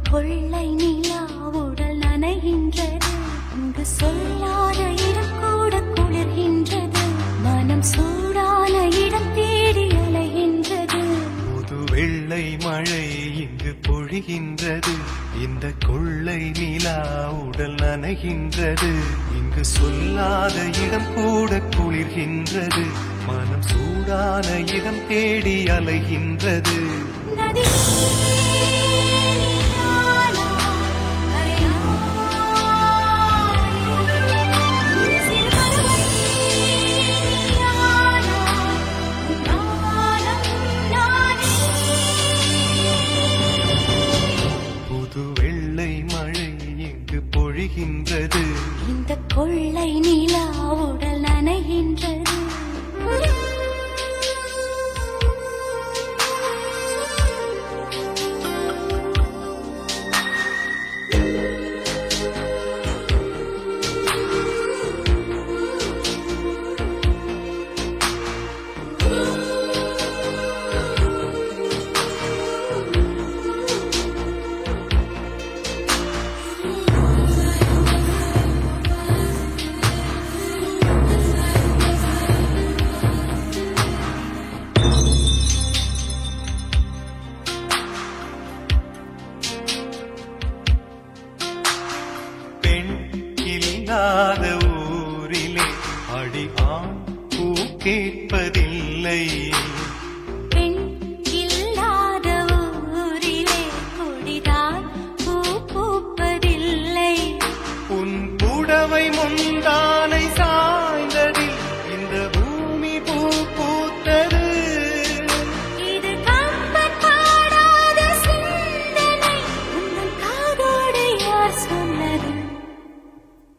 கொள்ளை நிலா உடல் நனைகின்றது இங்கு சொல்லாத இடம் கூட குளிர்கின்றது மனம் சூடான இடம் தேடி அலைகின்றது புது வெள்ளை மழை இங்கு பொழிகின்றது இந்த கொள்ளை நிலா உடல் நனைகின்றது இங்கு சொல்லாத இடம் கூட குளிர்கின்றது மனம் சூடான இடம் தேடி அலைகின்றது நதி புது வெள்ளை மழை இங்கு பொழிகின்றது இந்த கொள்ளை நிலா உடல் நனைகின்றது பெண் இல்லாத ஊரிலே அடி ஆண் பூ கேட்பதில்லை பெண் இல்லாத ஊரிலே கொடிதான் பூ பூப்பதில்லை உன் புடவை முந்தானை சாய்ந்ததில் இந்த பூமி பூ பூத்தது இது கம்பன் பாடாத சிந்தனை உங்கள் காதோடு யார் சொன்னது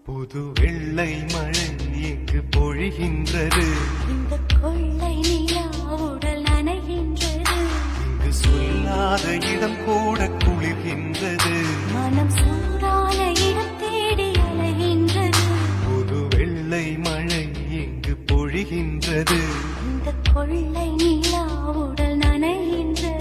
புது வெள்ளை மழை இங்கு பொழிகின்றது இந்த கொள்ளை நிலா உடல் நனைகின்றது இங்கு சொல்லாத இடம் கூட குளிர்கின்றது மனம் சூடான இடம் தேடி அலைகின்றது புது வெள்ளை மழை இங்கு பொழிகின்றது இந்த கொள்ளை நிலா உடல் நனைகின்றது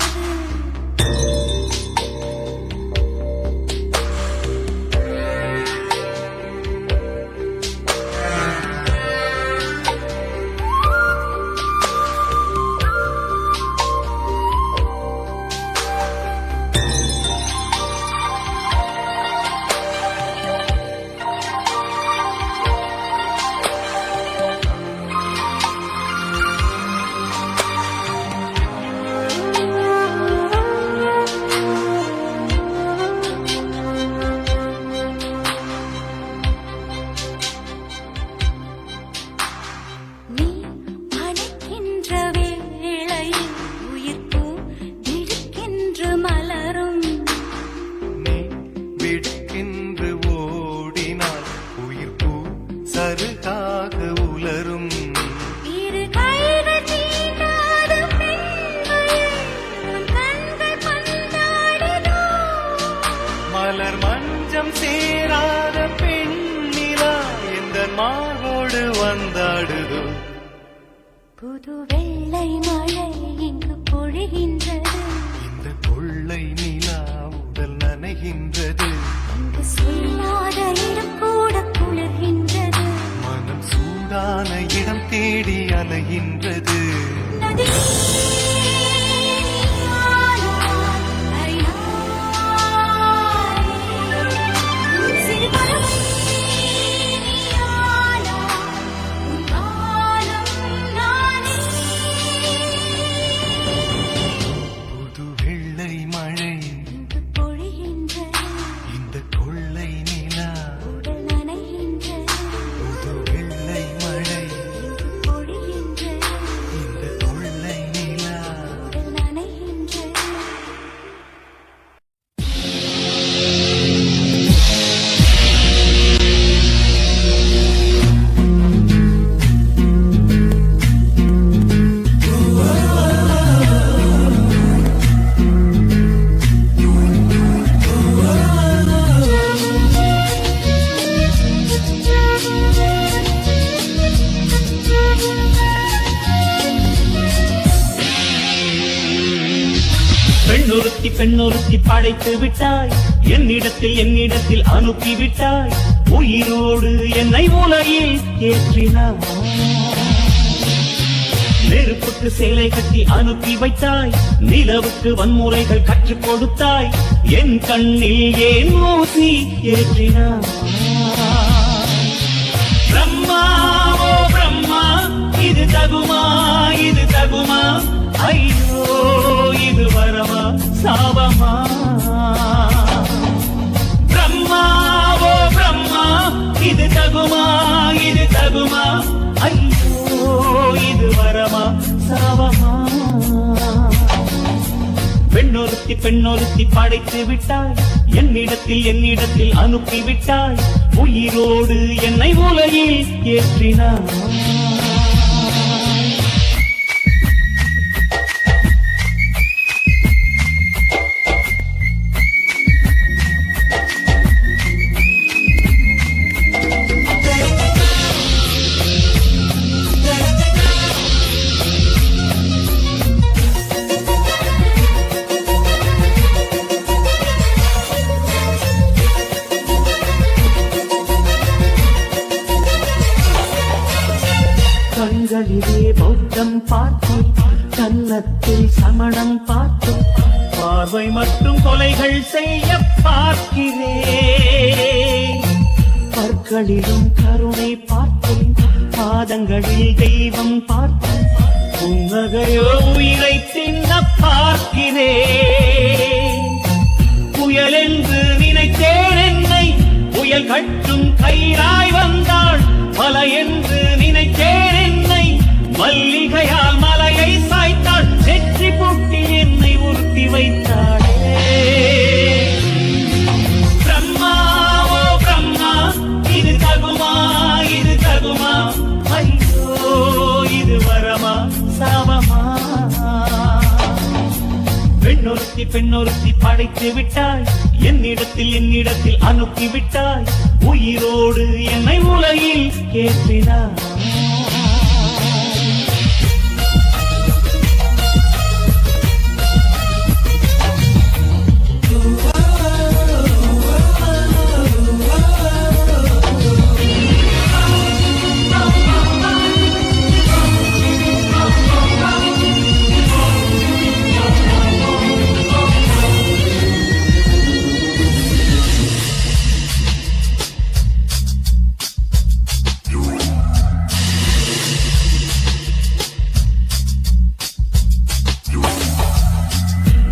நீ அணைக்கின்ற வேளையில் உயிர் பூ திடுக்கென்று மலரும் நீ விடுக்கின்று ஓடினால் உயிர் பூ சருகாக உலரும் இரு கைகள் தீண்டாத பெண்கள் உன் கண்கள் பந்தாடுதோ மலர் மஞ்சம் சேராத பெண்ணிலா எந்த மாவோடு வந்தாடுதோ புது வெள்ளை மழை இங்கு பொழிகின்றது இந்த கொள்ளை நிலா உடல் நனைகின்றது இங்கு சொல்லாத இடம் கூட குளிர்கின்றது மனம் சூடான இடம் தேடி அலைகின்றது நதி சிறு பறவை உன் காலம் நானே புது வெள்ளை மழை இங்கு பொழிகின்றது இந்த கொள்ளை நிலா உடல் நனைகின்றது புது வெள்ளை மழை இங்கு பொழிகின்றது இந்த கொள்ளை நிலா உடல் நனைகின்றது பெண்ணொருத்தி படைத்து விட்டாய் என்னிடத்தில் அனுப்பிவிட்டாய் உயிரோடு என்னை உலகில் ஏற்றினாய் நெருப்புக்கு சேலை கட்டி அனுப்பி வைத்தாய் நிலவுக்கு வன்முறைகள் கற்றுக் கொடுத்தாய் என் கண்ணில் ஏன் ஊசி ஏற்றினாய் பிரம்மா ஓ பிரம்மா இது தகுமா ஐயோ இது வரமா சாபமா பிரம்மா ஓ பிரம்மா இது தகுமா ஐயோ இது வரமா சாபமா பெண்ணொருத்தி படைத்து விட்டாய் என்னிடத்தில் அனுப்பி விட்டாய் உயிரோடு என்னை உலகில் ஏற்றினாய் கண்களிலே பௌத்தம் பார்த்தேன் கன்னத்தில் சமணம் பார்த்தேன் பார்வை மற்றும் கொலைகள் செய்ய பார்க்கிறேன் பற்களிலும் கருணை பார்த்தேன் பாதங்களில் தெய்வம் பார்த்தேன் புன்னகையோ உயிரை தின்ன பார்க்கிறேன் புயல் என்று நினைத்தேன் என்னை புயல் கட்டும் கயிறாய் வந்தாள் பல என்று நினைத்தேன் என்னை மல்லிகையால் மலையை சாய்த்தாள் வெற்றி பூட்டி என்னை உறுத்தி வைத்தாளே பிரம்மா ஓ பிரம்மா இது தகுமா ஐயோ இது வரமா சாபமா பெண்ணொருத்தி படைத்து விட்டாய் என்னிடத்தில் அனுப்பி விட்டாய் உயிரோடு என்னை உலகில் ஏற்றினாய்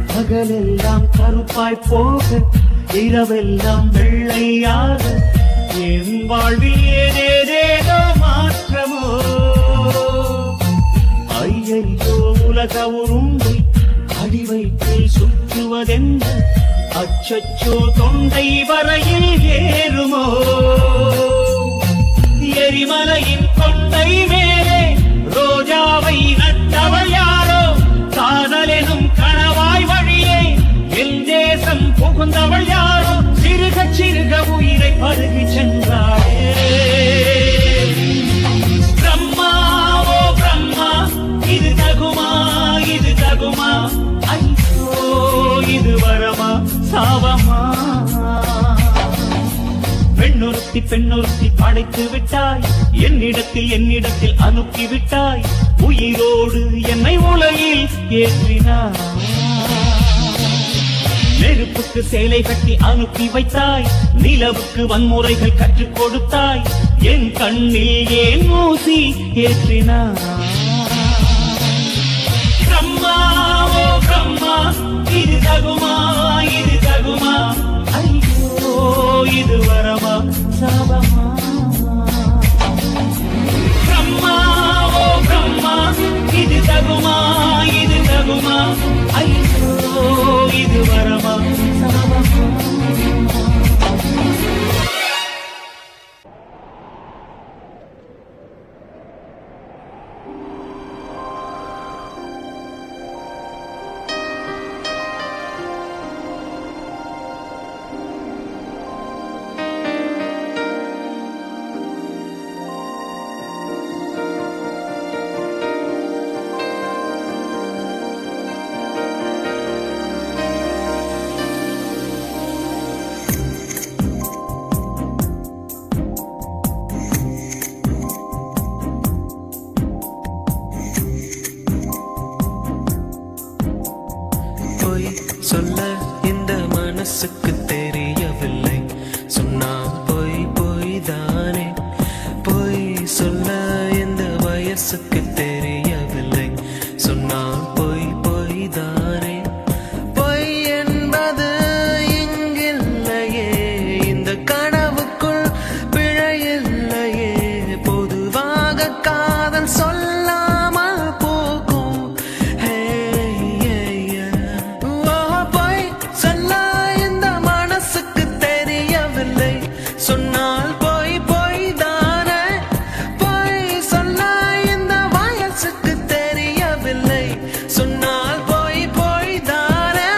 பகலெல்லாம் கருப்பாய் போக இரவெல்லாம் வெள்ளையாக என் வாழ்வில் ஏதேதோ மாற்றமோ ஐயையோ உலக உருண்டை அடிவயிற்றில் சுற்றுவதென்று அச்சச்சோ தொண்டை வரையில் ஏறுமோ எரிமலையின் கொண்டை மேலே ரோஜாவை நட்டவள் யாரோ காதலெனும் கணவாய் வழியே என் தேசம் புகுந்தவள் யாரோ சிறுக உயிரை பருகி சென்றாளே பிரம்மா ஓ பிரம்மா இது தகுமா ஐயோ இது வரமா சாபமா பெண்ணொருத்தி படைத்து விட்டாய் என்னிடத்தில் அனுப்பி விட்டாய் உயிரோடு என்னை உலகில் ஏற்றினாய் நெருப்புக்கு சேலை கட்டி அனுப்பி வைத்தாய் நிலவுக்கு வன்முறைகள் கற்றுக் கொடுத்தாய் என் கண்ணில் ஏன் ஊசி ஏற்றினாய் பிரம்மா ஓ பிரம்மா இது தகுமா ஐயோ இது வரமா சாபமா பிரம்மா ஓ பிரம்மா இது தகுமா ஐயோ இது வரமா சாபமா சொல்ல இந்த மனசுக்கு தெரியவில்லை. சொன்னால் பொய் பொய் தானே. பொய் சொல்ல இந்த வயசுக்கு தெரியவில்லை. சொன்னால் பொய் பொய் தானே. பொய் என்பது இங்கில்லையே, இந்த கனவுக்குள் பிழையில்லையே. பொதுவாக காதல் சொல்லாமல் போகும். ஹே, பொய் சொல்ல இந்த மனசுக்கு தெரியவில்லை. சொன்னால் பொய் பொய் தானே. பொய் சொல்ல இந்த வயசுக்கு தெரியவில்லை. சொன்னால் பொய் பொய் தானே.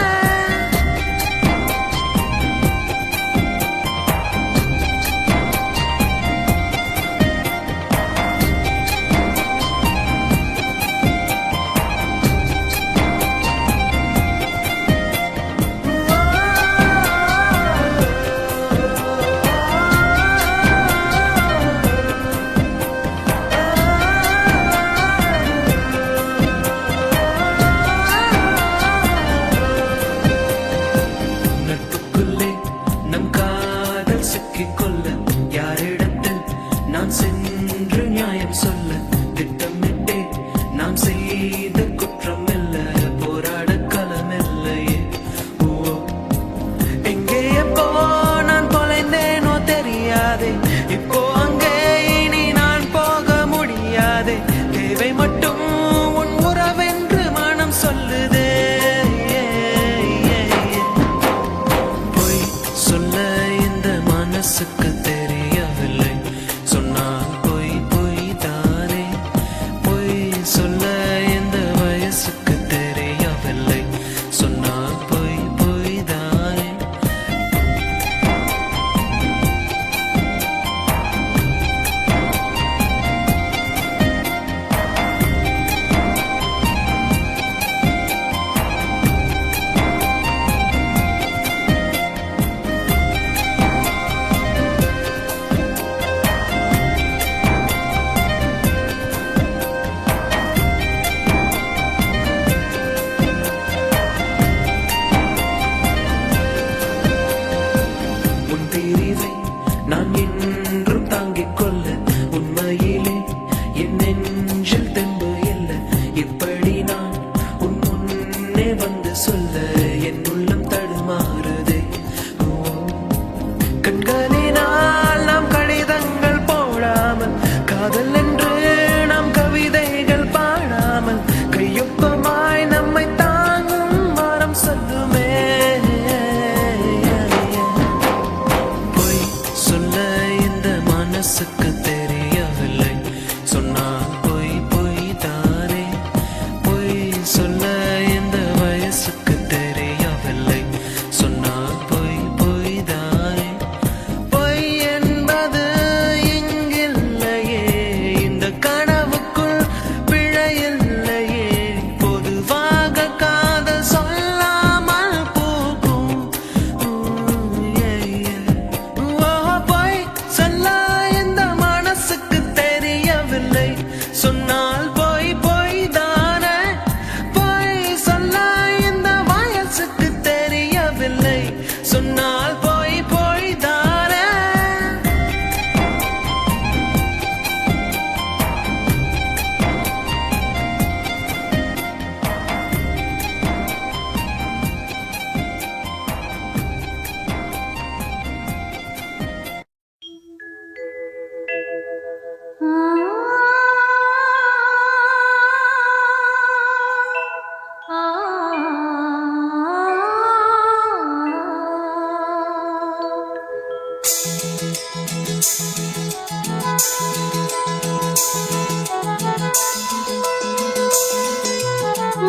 நட்புக்குள்ளே நம் காதல் சிக்கிக்கொள்ள யாரிடத்தில் நான் சென்று நியாயம் சொல்ல? திட்டமிட்டே நாம் செய்த குற்றம் இல்ல, போராட களமில்லையே. ஓ, எங்கே எப்போ நான் தொலைந்தேனோ தெரியாதே. இப்போ அங்கே இனி நான் போக முடியாதே. தேவை மட்டும் உன் உறவென்று மனம் சொல்லுதே. பொய் சொல்ல இந்த மனசுக்கு தெரியவில்லை. சொன்னால் பொய் பொய் தானே. பொய் சொல்ல இந்த வயசுக்கு தெரியவில்லை. சொன்னால் பொய் பொய் தானே. உன் பிரிவை நான் என்றும் தாங்கிக் கொள்ள உண்மையிலே என் நெஞ்சில் தெம்பு இல்லை. இப்படி நான் உன் முன்னே வந்து சொல்ல என் உள்ளம் தடுமாறுதே. ஓ, கண்களினால் நாம் கடிதங்கள் போடாமல், காதல் என்று நாம் கவிதைகள் பாடாமல், கையொப்பமாய் நம்மை தாங்கும் மரம் சொல்லுமே. பொய் சொல்ல இந்த மனசுக்கு தெரியவில்லை. சொன்னால் பொய் பொய் தானே. பொய் சொல்ல இந்த வயசுக்கு தெரியவில்லை. சொன்னால் பொய் பொய் தானே. பொய் என்பது இங்கில்லையே, இந்த கனவுக்குள் பிழையில்லையே. பொதுவாக காதல் சொல்லாமல் போகும். பொய் சொல்ல இந்த மனசுக்கு தெரியவில்லை. சொன்னால் பொய் பொய் தானே. பொய் சொல்ல இந்த வயசுக்கு தெரியவில்லை. சொன்னால் பொய் பொய் தானே.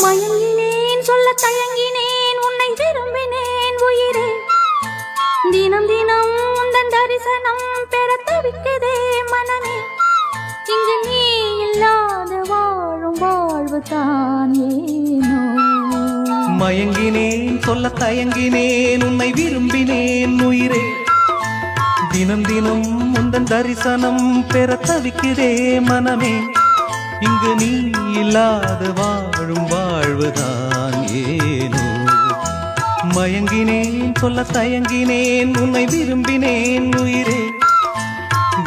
மயங்கினேன் சொல்ல தயங்கினேன் உன்னை விரும்பினேன் உயிரே. தினம் தினம் உந்தன் தரிசனம் பெற தவிக்குதே மனமே. இங்கு நீ இல்லாத வாழும் வாழ்வு தான் ஏனோ. மயங்கினேன் சொல்ல தயங்கினேன் உன்னை விரும்பினேன் உயிரே. தினம் தினம் உந்தன் தரிசனம் பெற தவிக்கிறே மனமே. இங்கு நீ இல்லாத வாழும் வாழ்வுதான் ஏனோ. மயங்கினேன் சொல்ல தயங்கினேன் உன்னை விரும்பினேன் உயிரே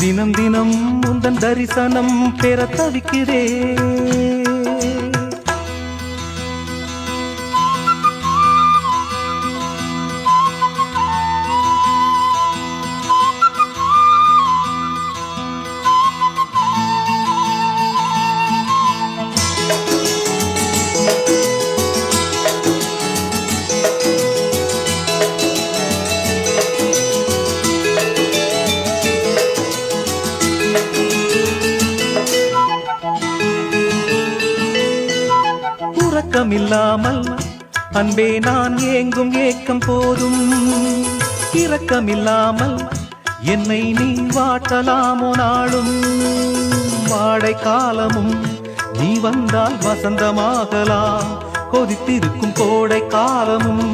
தினம் தினம் உந்தன் தரிசனம் பெற தவிக்கிறேன் இரக்கமில்லாமல் அன்பே நான் ஏங்கும் ஏக்கம் போதும் இரக்கமில்லாமல் என்னை நீ வாட்டலாமோ நாளும் வாடை காலமும் நீ வந்தால் வசந்தமாகலாம் கொதித்திருக்கும் கோடை காலமும்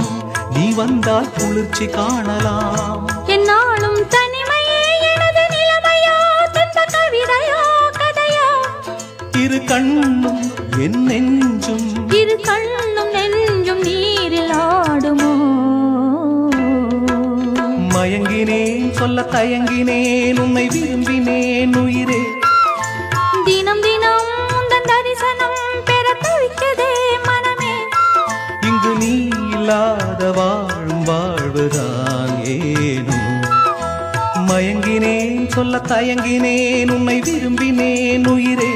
நீ வந்தால் குளிர்ச்சி காணலாம் என்னாலும் தனிமையே எனது நிலைமையோ துன்ப கவிதையோ கதையோ இரு கண்ணும் என் நெஞ்சும் இரு கண்ணும் நெஞ்சும் நீரில் ஆடுமோ மயங்கினேன் சொல்ல தயங்கினேன் உன்னை விரும்பினேன் உயிரே தினம் தினம் உந்தன் தரிசனம் பெற தவிக்கதே மனமே இங்கு நீ இல்லாத வாழும் வாழ்வுதான் ஏனோ மயங்கினேன் சொல்ல தயங்கினேன் உன்னை விரும்பினேன் உயிரே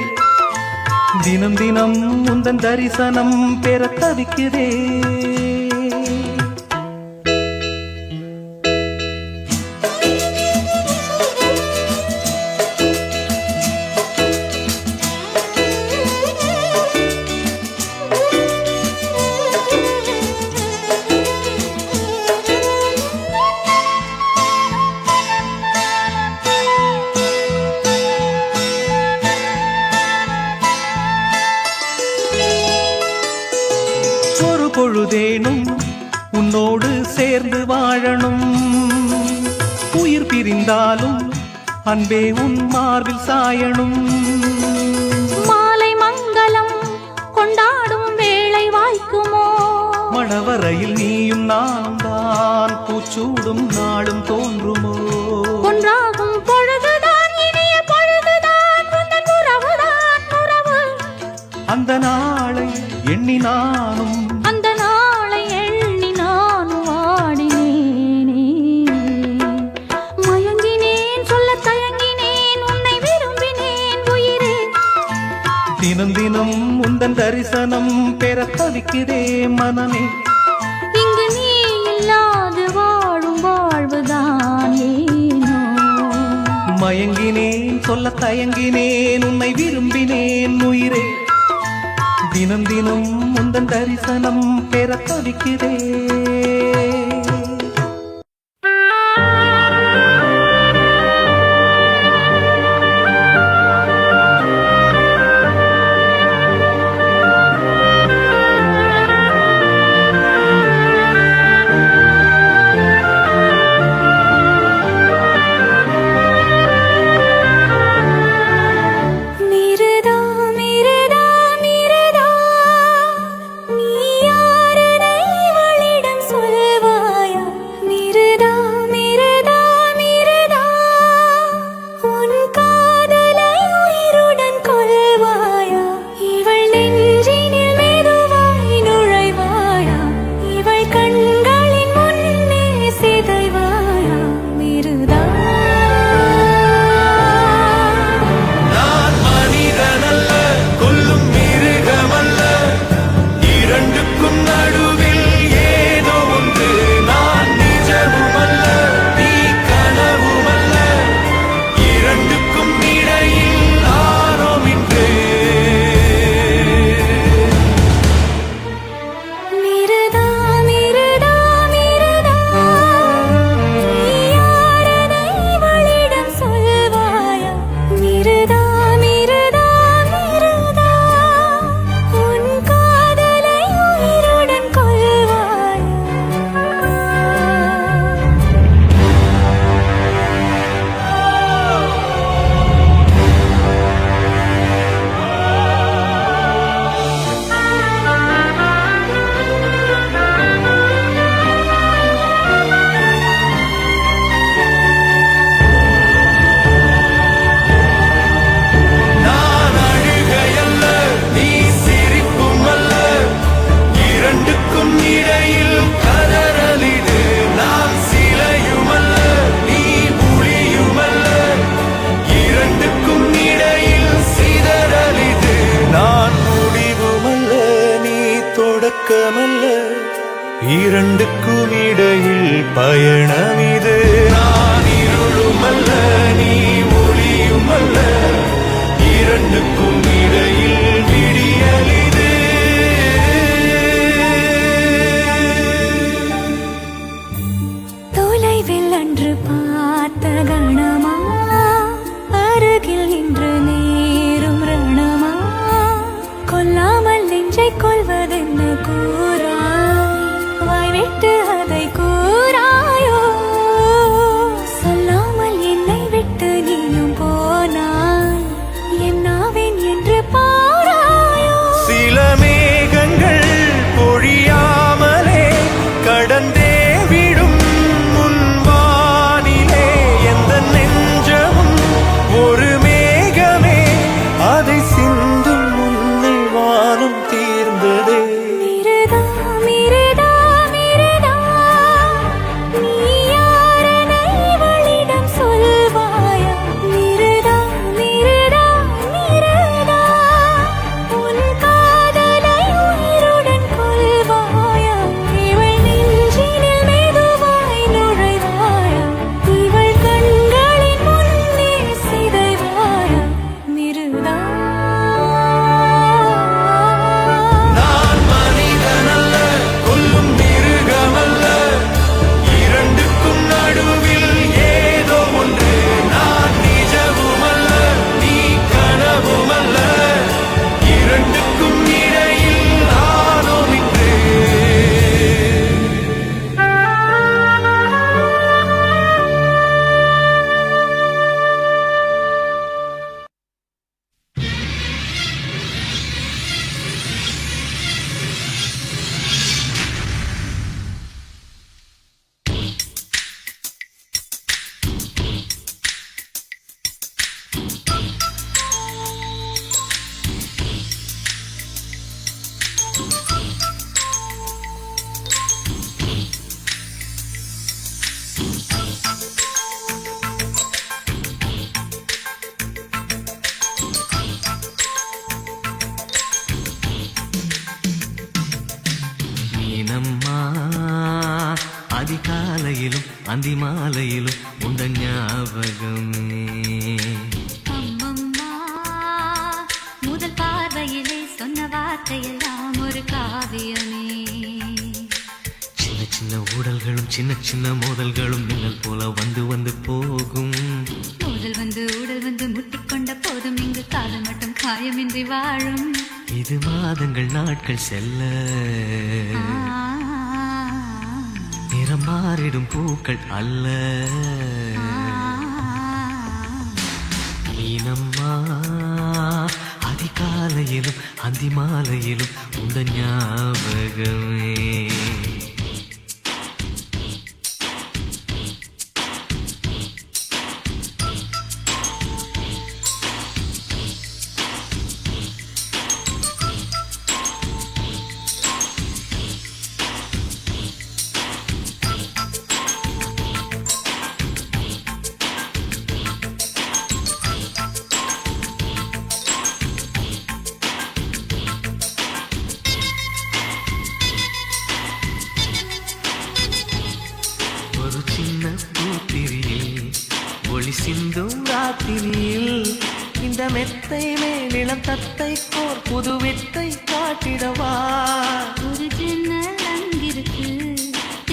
தினம் தினம் உந்தன் தரிசனம் பெற தவிக்கிறேன் பொழுதேனும் உன்னோடு சேர்ந்து வாழணும் உயிர் பிரிந்தாலும் அன்பே உன் மார்பில் சாயணும் மாலை மங்களம் கொண்டாடும் வேளை வாய்க்குமோ மணவரையில் நீயும் நானும் தான் பூச்சூடும் நாடும் தோன்றுமோ ஒன்றாகும் பொழுதுதான் இனிய பொழுதுதான் உந்தன் உறவுதான் உறவு அந்த நாளை எண்ணி நானும் அந்த நாளை எண்ணி நானும் வாடினேனே மயங்கினேன் சொல்ல தயங்கினேன் உன்னை விரும்பினேன் உயிரே தினம் தினம் உந்தன் தரிசனம் பெற தவிக்கிறேன் மனமே இங்கு நீ இல்லாது வாழும் வாழ்வுதான் ஏனோ மயங்கினேன் சொல்ல தயங்கினேன் உன்னை விரும்பினேன் உயிரே தினம் தினம் உந்தன் தரிசனம் பெற தவிக்கிறேன் மிருதா மிருதா மிருதா நீ யாரனை வழிடம் சொல்வ இரண்டுக்கும் இடையில் பயணம் இது. நான் இருளுமல்ல, நீ ஒளியுமல்ல, இரண்டுக்கும் இடையில் விடியல் இது. தொலைவில் அன்று பார்த்த கணமா, அருகில் இன்று நேரும் ரணமா, கொல்லாமல் நெஞ்சை கொள்வதென்ன கூறாய், வாய்விட்டு அதை கூறாயோ, சொல்லாமல் என்னை விட்டு நீயும் போனாய், என்னாவேன் என்று பாராயோ. சில மேகங்கள் பொழியாமலே கடந்தே விடும் முன்வானிலே, எந்த நெஞ்சமும் ஒரு மேகமே, அதை சிந்தும் முன்னே வானம் தீர்ந்ததே. மிருதா மிருதா மிருதா, நீ யாரென இவளிடம் சொல்வாயா? மிருதா மிருதா மிருதா, உன் காதலை உயிருடன் கொள்வாயா? இவள் நெஞ்சினில் மெதுவாய் நுழைவாயா? இவள் கண்களின் முன்னே சிதைவாயா? மிருதா. நான் மனிதனல்ல, கொல்லும் மிருகமல்ல, இரண்டுக்கும் நடுவில் ஏதோ ஒன்று. நான் நிஜமுமல்ல, நீ கனவுமல்ல, இரண்டுக்கும் இடையில் நானோ நின்று. மீனம்மா, அதிகாலையிலும் அந்தி மாலையிலும் உண்ட ஞாபகமே. அம்மம்மா, முதல் பார்வையிலே சொன்ன வார்த்தையெல்லாம் ஒரு காவியமே. சின்ன சின்ன ஊடல்களும் சின்ன சின்ன மோதல்களும் மின்னல் போல வந்து வந்து போகும். உடல் வந்து முட்டிக்கொண்ட போதும் இங்கு காதல் மட்டும் காயமின்றி வாழும். இது மாதங்கள் நாட்கள் செல்ல நிறம் மாறிடும் பூக்கள் அல்ல. மீனம்மா, அதிகாலையிலும் அந்தி மாலையிலும் உந்த ஞாபகமே. ஒரு சின்ன பூத்திரியில் ஒளி சிந்தும் ராத்திரியில் இந்த மெத்தை மேலிளம் தத்தை கோர் புது வித்தை காட்டிடவா. ஒரு ஜன்னல் அங்கிருக்கு,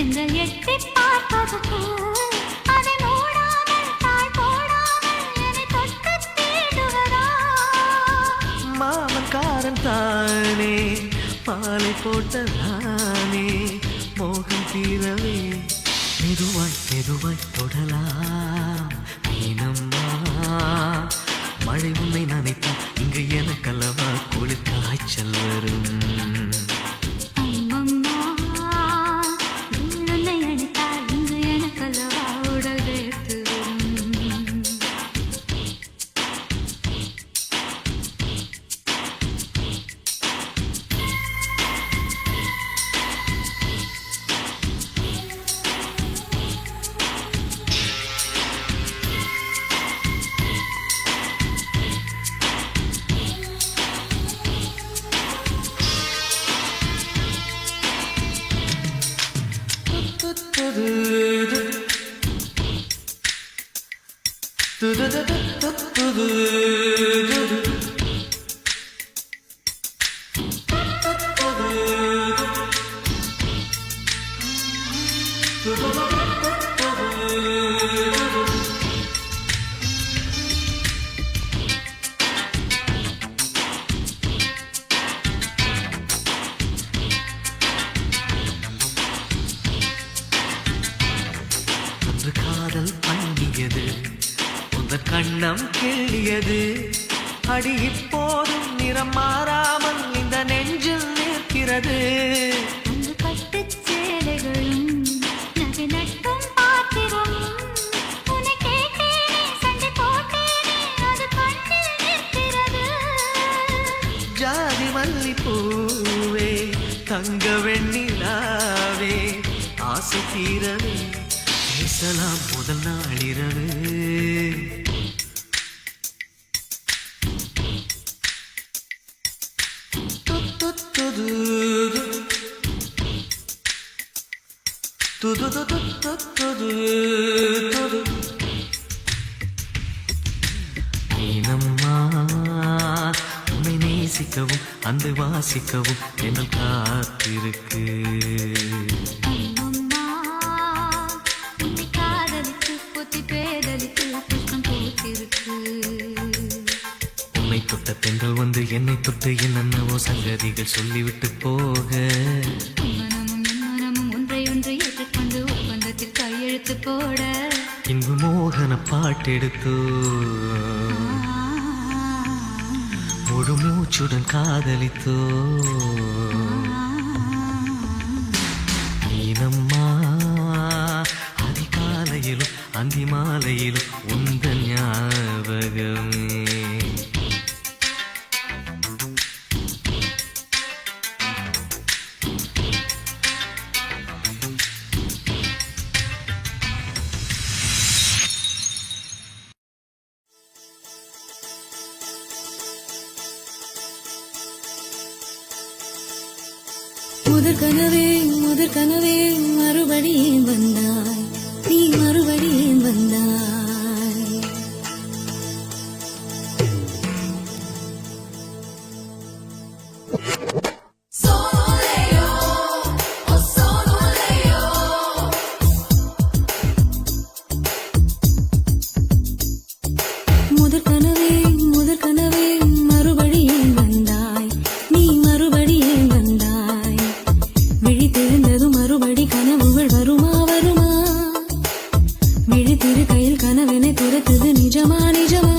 இந்த எட்டி பார்ப்பதற்கு, அதை மூடாமல் தாழ் போடாமல் என்னை தொட்டு தேடுவதா? மாமன்காரன் தானே மாலை போட்டதானே, மோகம் தீரவே மெதுவாய் மெதுவாய் தொடலாம். மீனம்மா, மழை உன்னை நினைத்தால் இங்கு எனக்கல்லவா குளிர் காய்ச்சல் வரும். அம்மம்மா, உன்னை அணைத்தால் இங்கு எனக்கல்லவா உடல் வேர்த்து வரும். ஒன்று காதல் பண்ணியது உந்த கண்ணம் கிள்ளியது அடி இப்போதும் நிறம் மாறாமல் இந்த நெஞ்சில் நிற்கிறது அங்கு பட்டுச் சேலைகளும் நகை நட்டும் பாத்திரம் உன்னை கேட்டேனே சண்டை போட்டேனே அது கண்ணில் நிற்கிறது ஜாதி மல்லிப்பூவே தங்க வெண்ணிலாவே ஆசை தீரவே பேசலாம் முதல் நாளிரவு நீனம்மா உன்னை நேசிக்கவும் அந்த வாசிக்கவும் என்னல் காத்திருக்கு அம்மம்மா உன்னை காதலித்து பொத்தி பேதலித்து புஷ்பம் பூத்திருக்கு உன்னை தொட்ட பெண்கள் வந்து என்னை தொட்டு என்னென்னவோ சங்கதிகள் சொல்லிவிட்டு போக மனமும் என் மனமும் ஒன்றை ஒன்று ஏற்றுக்கொண்டு ஒப்பந்தத்தில் கையெழுத்து போட இன்பு மோகன பாட்டெடுத்தோ முழு மூச்சுடன் காதலித்தோ நீனம்மா அதிகாலையிலும் அந்தி மாலையிலும் உந்த ஞாபகமே முதற் கனவே மறுபடியும் வந்தாய் நீ மறுபடியும் வந்தாய் முதற் கனவே மறுபடியும் வந்தாய் நீ மறுபடியும் வந்தாய் விழித்தெழுந்ததும் மறுபடி கனவுகள் வருமா வருமா விழித்திரு கையில் கனவெனை துரத்துது நிஜமா நிஜமா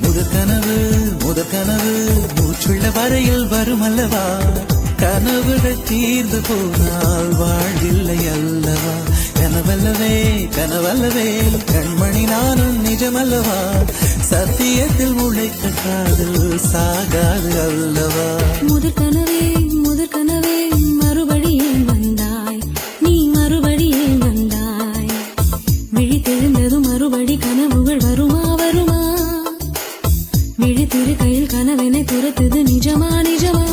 முதற் கனவு மூச்சுள்ள வரையில் வரும் அல்லவா கனவுகள் தீர்ந்து போனால் வாழ்வில்லை அல்லவா கனவல்லவே கண்மணி நானும் நிஜமல்லவா சத்தியத்தில் உழைத்த காதல் சாகாது அல்லவா முதற் கனவே மறுபடியும் வந்தாய் நீ மறுபடியும் வந்தாய் விழித்தெழுந்ததும் மறுபடி கனவுகள் வருமா வருமா விழித்திரு கையில் கனவெனை துரத்துது நிஜமா நிஜமா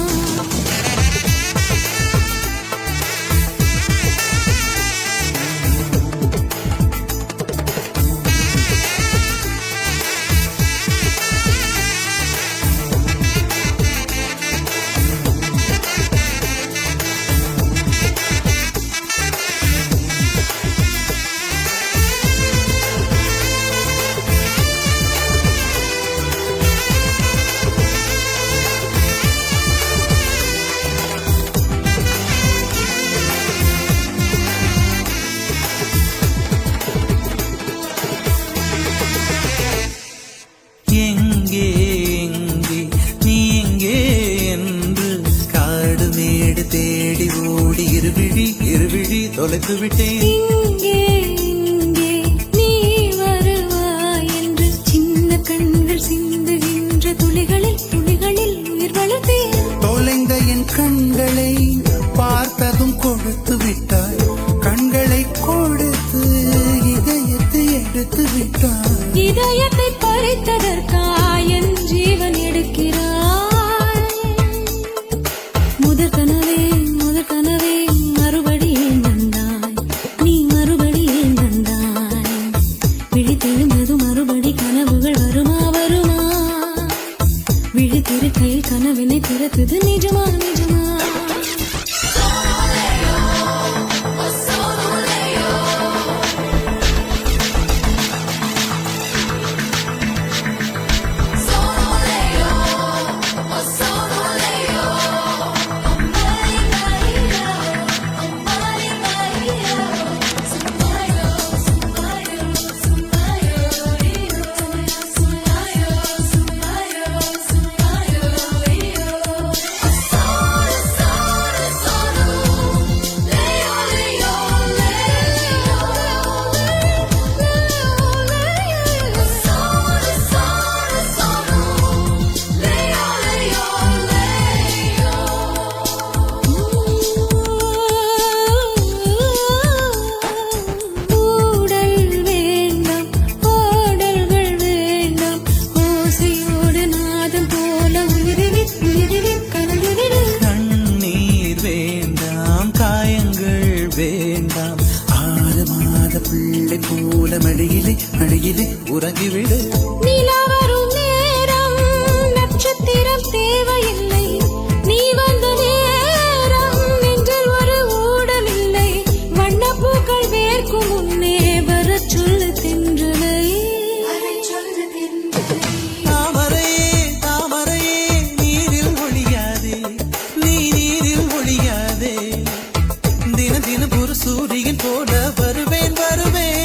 எங்கே நீ எங்கே என்று காடு மேடு தேடி ஓடி இருவிழி தொலைத்து விட்டேன் இங்கே நீ வருவாய் என்று சின்ன கண்கள் சிந்துகின்ற துளிகளில் உயிர் வளர்த்தேன் தொலைந்த என் கண்களை பார்த்ததும் கொடுத்து விட்டாய் கண்களை கொடுத்து இதயத்தை எடுத்து விட்டாய் இதயத்தை பறித்ததற்காய் என் ஜீவன் எடுக்கிறாய் முதற் கனவே மறுபடியும் வந்தாய் கேக்குது நிஜமா நிஜமா கண்ணீர் வேண்டாம் காயங்கள் வேண்டாம் 6 மாத பிள்ளை போல மடியிலே மடியிலே உறங்கிவிடு நிலா வரும் நேரம் நட்சத்திரம் தேவையில்லை நீ வந்த நேரம் நெஞ்சில் ஒரு ஊடல் இல்லை வண்ணப்பூக்கள் வேர்க்கும் முன்னே வரச் சொல்லு தென்றலை தாமரையே தாமரையே நீரில் ஒழியாதே நீ நீரில் ஒழியாதே தினம் தினம் ஒரு சூரியன் போல வருவேன் வருவேன்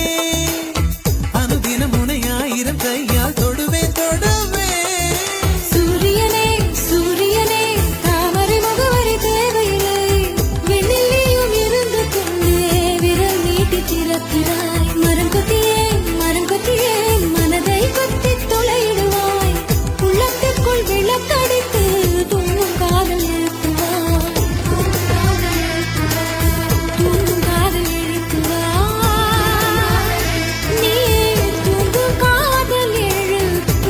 அனுதினம் உன்னை 1000 கையால் தொடுவேன் தொடுவேன் சூரியனே சூரியனே தாமரை முகவரி தேவையில்லை வெண்ணிலையும் இருந்து கொண்டே விரல் நீட்டி திறக்கிறாய் மரம் கொத்தியே மனதை கொத்தி துளையிடுவாய் உள்ளத்திற்குள் விளக்கடித்து தூங்கும் காதல் எழுத்துவாய் தூங்கும் காதல் எழுத்துவாய் நீ தூங்கும் காதல் எழுத்துவாய்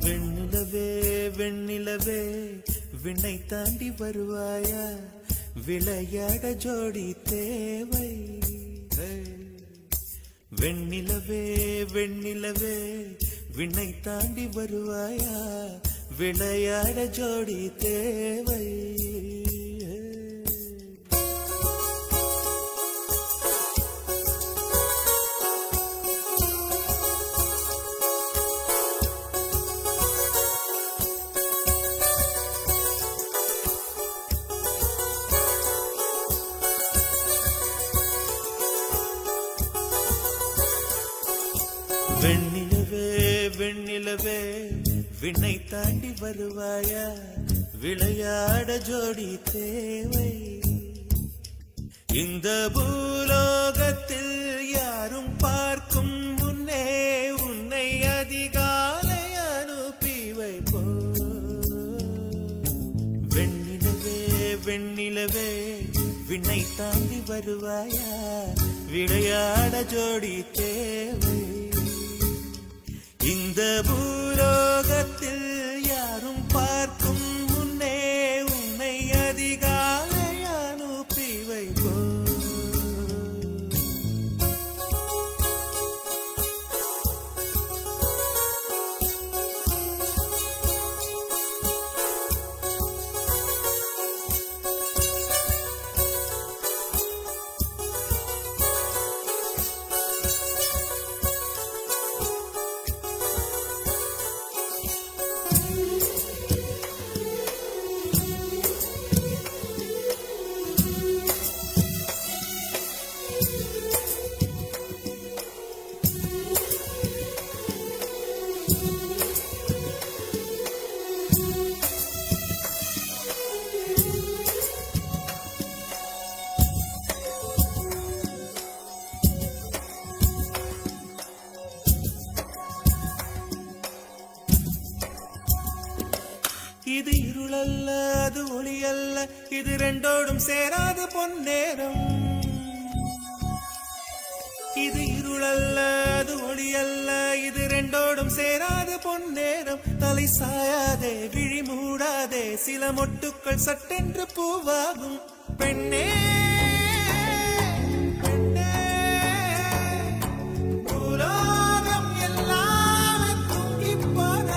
வெண்ணிலவே வெண்ணிலவே விண்ணை தாண்டி வருவாயா விளையாட ஜோடி தேவை வெண்ணிலவே வெண்ணிலவே விண்ணை தாண்டி வருவாயா விளையாட ஜோடி தேவை வெண்ணிலவே வெண்ணிலவே விண்ணை தாண்டி வருவாயா விளையாட ஜோடி தேவை இந்த பூலோகத்தில் யாரும் பார்க்கும் முன்னே உன்னை அதிகாலை அனுப்பி வைப்போ வெண்ணிலவே வெண்ணிலவே விண்ணை தாண்டி வருவாயா விளையாட ஜோடி தேவை இந்த பூலோகத்தில் யாரும் பார்க்கும் முன்னே உன்னை அதிகாலை அனுப்பி வைப்போ இது இருளல்ல அது ஒளி அல்ல இது ரெண்டோடும் சேராத பொன்னேரம் இது இருளல்ல அது ஒளி அல்ல இது ரெண்டோடும் சேராத பொன்னேரம் தலை சாயாதே விழி மூடாதே சில மொட்டுக்கள் சட்டென்று பூவாகும் பெண்ணே பெண்ணே உலோகம் எல்லாம் தூங்கி போன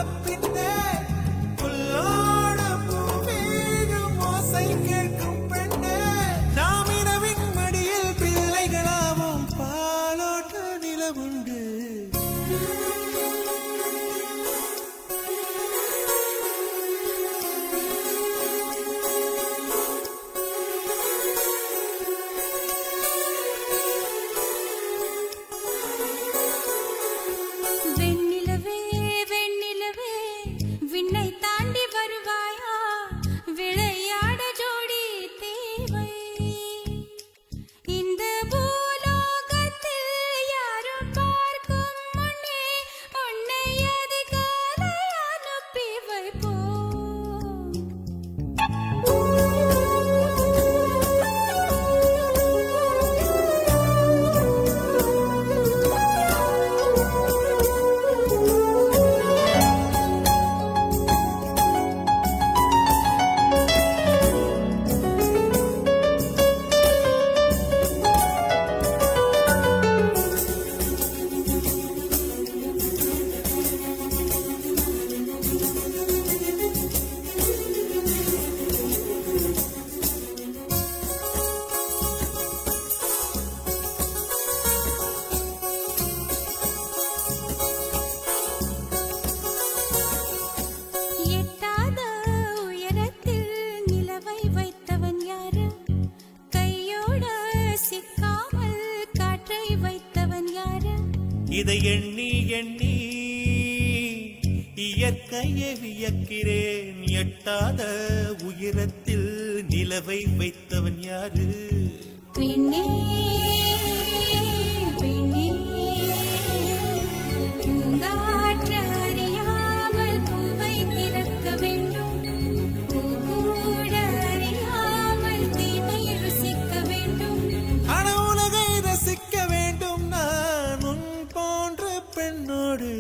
இதை எண்ணி எண்ணி இயற்கையை வியக்கிறேன். எட்டாத உயரத்தில் நிலவை வைத்தவன் யாரு? பெண்ணே பெண்ணே பூங்காற்று அறியாமல் பூவை திறக்க வேண்டும். பூக்கூட அறியாமல் தீமை ருசிக்க வேண்டும். அன உலகை ரசிக்க வேண்டும் நான் உன் போன்ற பெண்ணோடு.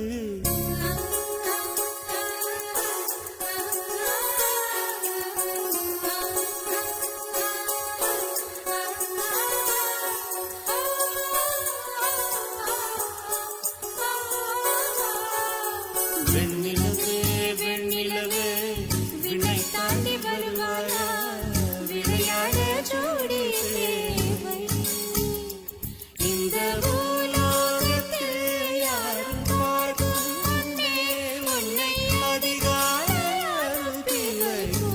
வெண்ணிலவே வெண்ணிலவே விண்ணை தாண்டி வருவாயா? விளையாட ஜோடி தேவை. இந்த பூலோகத்தில் யாரும் பார்க்கும் முன்னே உன்னை அதிகாரம் பிள்ளையோ.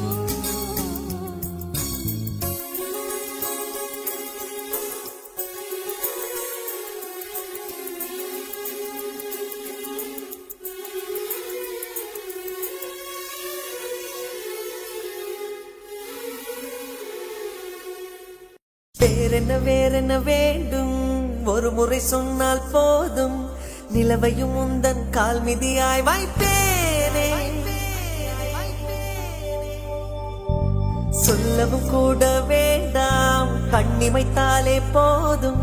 வேறென்ன வேண்டும், ஒரு முறை சொன்னால் போதும். நிலவையும் உந்தன் கால் மிதியாய் வைப்பேனே. சொல்லவும் கூட வேண்டாம், கண்ணிமைத்தாலே போதும்.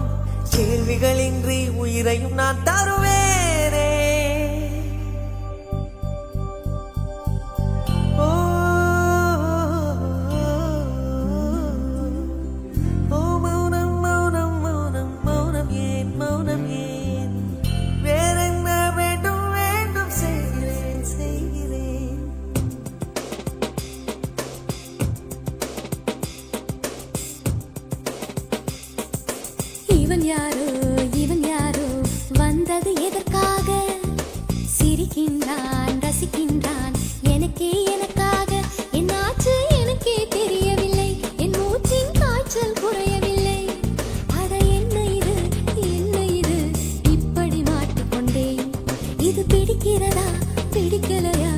கேள்விகளின்றி உயிரையும் நான் தருவேனே. ஓ ஓ மௌனம் மௌனம் மௌனம் மௌனம் ஏன் மௌனம் ஏன்? வேறென்ன வேண்டும் வேண்டும் செய்கிறேன் செய்கிறேன். இவன் யாரோ இவன் யாரோ வந்தது எதற்காக? சிரிக்கின்றான் ரசிக்கின்றான் எனக்கே எனக்காக. என்னாச்சு எனக்கே தெரியவில்லை, என் மூச்சின் காய்ச்சல் குறையவில்லை. அட என்ன இது என்ன இது, இப்படி மாட்டிக்கொண்டேன். இது பிடிக்கிறதா பிடிக்கலையா,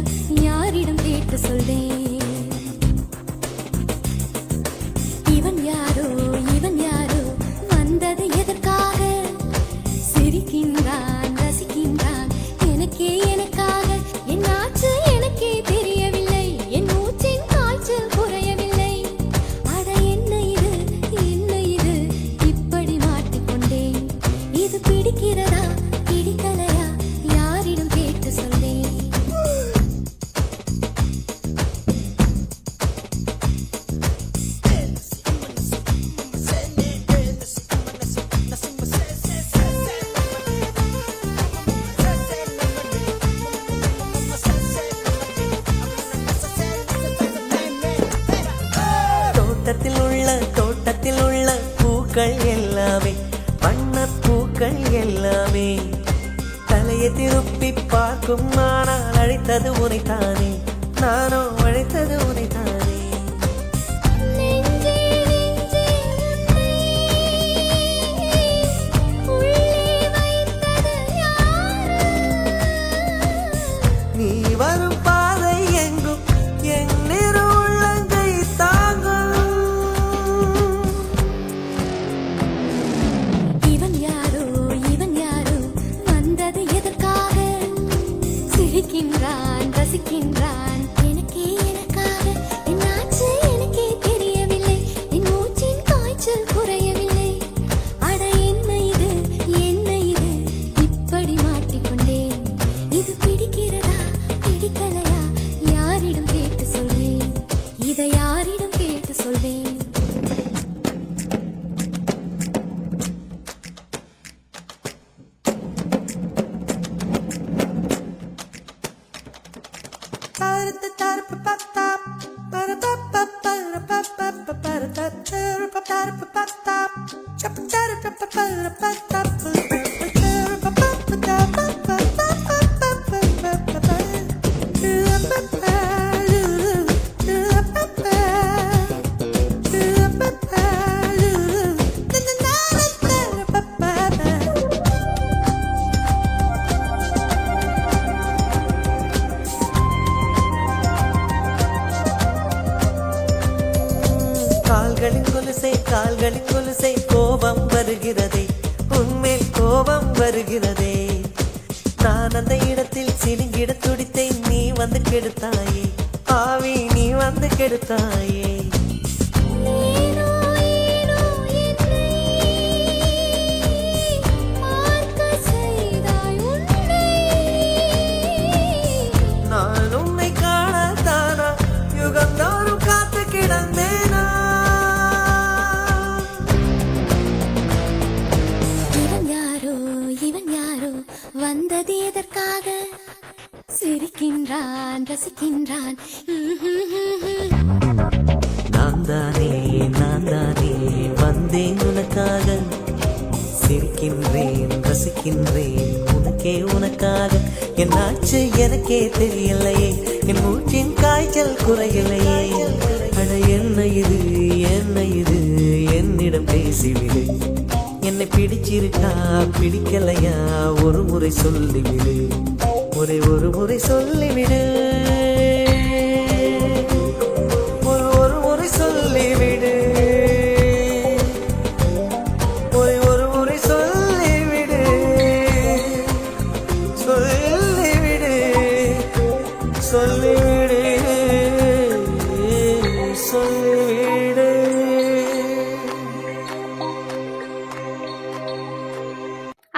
யாரிடம் கேட்டு சொல்வேன்? இவன் யாரோ இவன் யாரோ வந்தது எதற்காக? சிரிக்கின்றான் ரசிக்கின்றான் எனக்கே எனக்காக. என்னாச்சு எனக்கே தெரியவில்லை, என் மூச்சின் காய்ச்சல் குறையவில்லை. அட என்ன இது என்ன இது, இப்படி மாட்டிக்கொண்டேன். இது பிடிக்கிறதா பிடிக்கலையா, யாரிடம் கேட்டு சொல்வேன்? தோட்டத்தில் உள்ள பூக்கள் எல்லாமே வண்ணப் பூக்கள் எல்லாமே. தலையை திருப்பி பார்க்கும் ஆனால் அழைத்தது உனைத்தானே, நானோ அழைத்தது உனைத்தானே. நெஞ்சே நெஞ்சே உள்ளே வைத்தது யாரு? நீ வரும் பாதை எங்கும் என் நிறு உள்ளங்கை தாங்கும். இவன் யாரோ வந்தது எதற்காக? சிரிக்கின்றான் ரசிக்கின்றான் எனக்கே எனக்காக. என்னாச்சு எனக்கே தெரியவில்லை, என் மூச்சின் காய்ச்சல் குறையவில்லை. அட என்ன இது என்ன இது, இப்படி மாட்டிக்கொண்டேன். இது பிடிக்கிறதா பிடிக்கலையா, யாரிடம் கேட்டு சொல்வேன்? இதை யாரிடம் கேட்டு சொல்வேன்? கால்களின் கொலுசை கோபம் வருகிறதே உன்மேல் கோபம் வருகிறதே நான் அந்த இடத்தில் சினுங்கிட துடித்தேன் நீ வந்து கெடுத்தாயே ஆவி நீ வந்து கெடுத்தாயே ஏனோ ஏனோ என்னை பார்க்க செய்தாய் உன்னை நான் உன்னை காணத்தானா யுகந்தோறும் காத்து கிடந்தேனா இவன் யாரோ வந்தது எதற்காக சிரிக்கின்றான் ரசிக்கின்றான் நான் தானே வந்தேன் உனக்காக சிரிக்கின்றேன் ரசிக்கின்றேன் உனக்காக என்னாச்சு எனக்கே தெரியலையே என் மூச்சின் காய்ச்சல் குறையலையே அட என்ன இது என்னிடம் பேசிவிடு என்னை பிடிச்சிருக்கா பிடிக்கலையா ஒரு முறை சொல்லிவிடு ஒரு முறை சொல்லிவிடு ஒரு முறை சொல்லிவிடு ஒரு முறை சொல்லிவிடு சொல்லிவிடு சொல்லிவிடு சொல்லிவிடு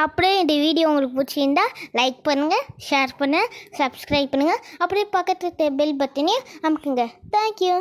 அப்படியே இந்த வீடியோ உங்களுக்கு பிடிச்சிருந்தா லைக் பண்ணுங்கள், ஷேர் பண்ணுங்கள், சப்ஸ்கிரைப் பண்ணுங்கள். அப்படியே பக்கத்தில் பெல் பட்டனையும் அமுக்குங்க. தேங்க்யூ.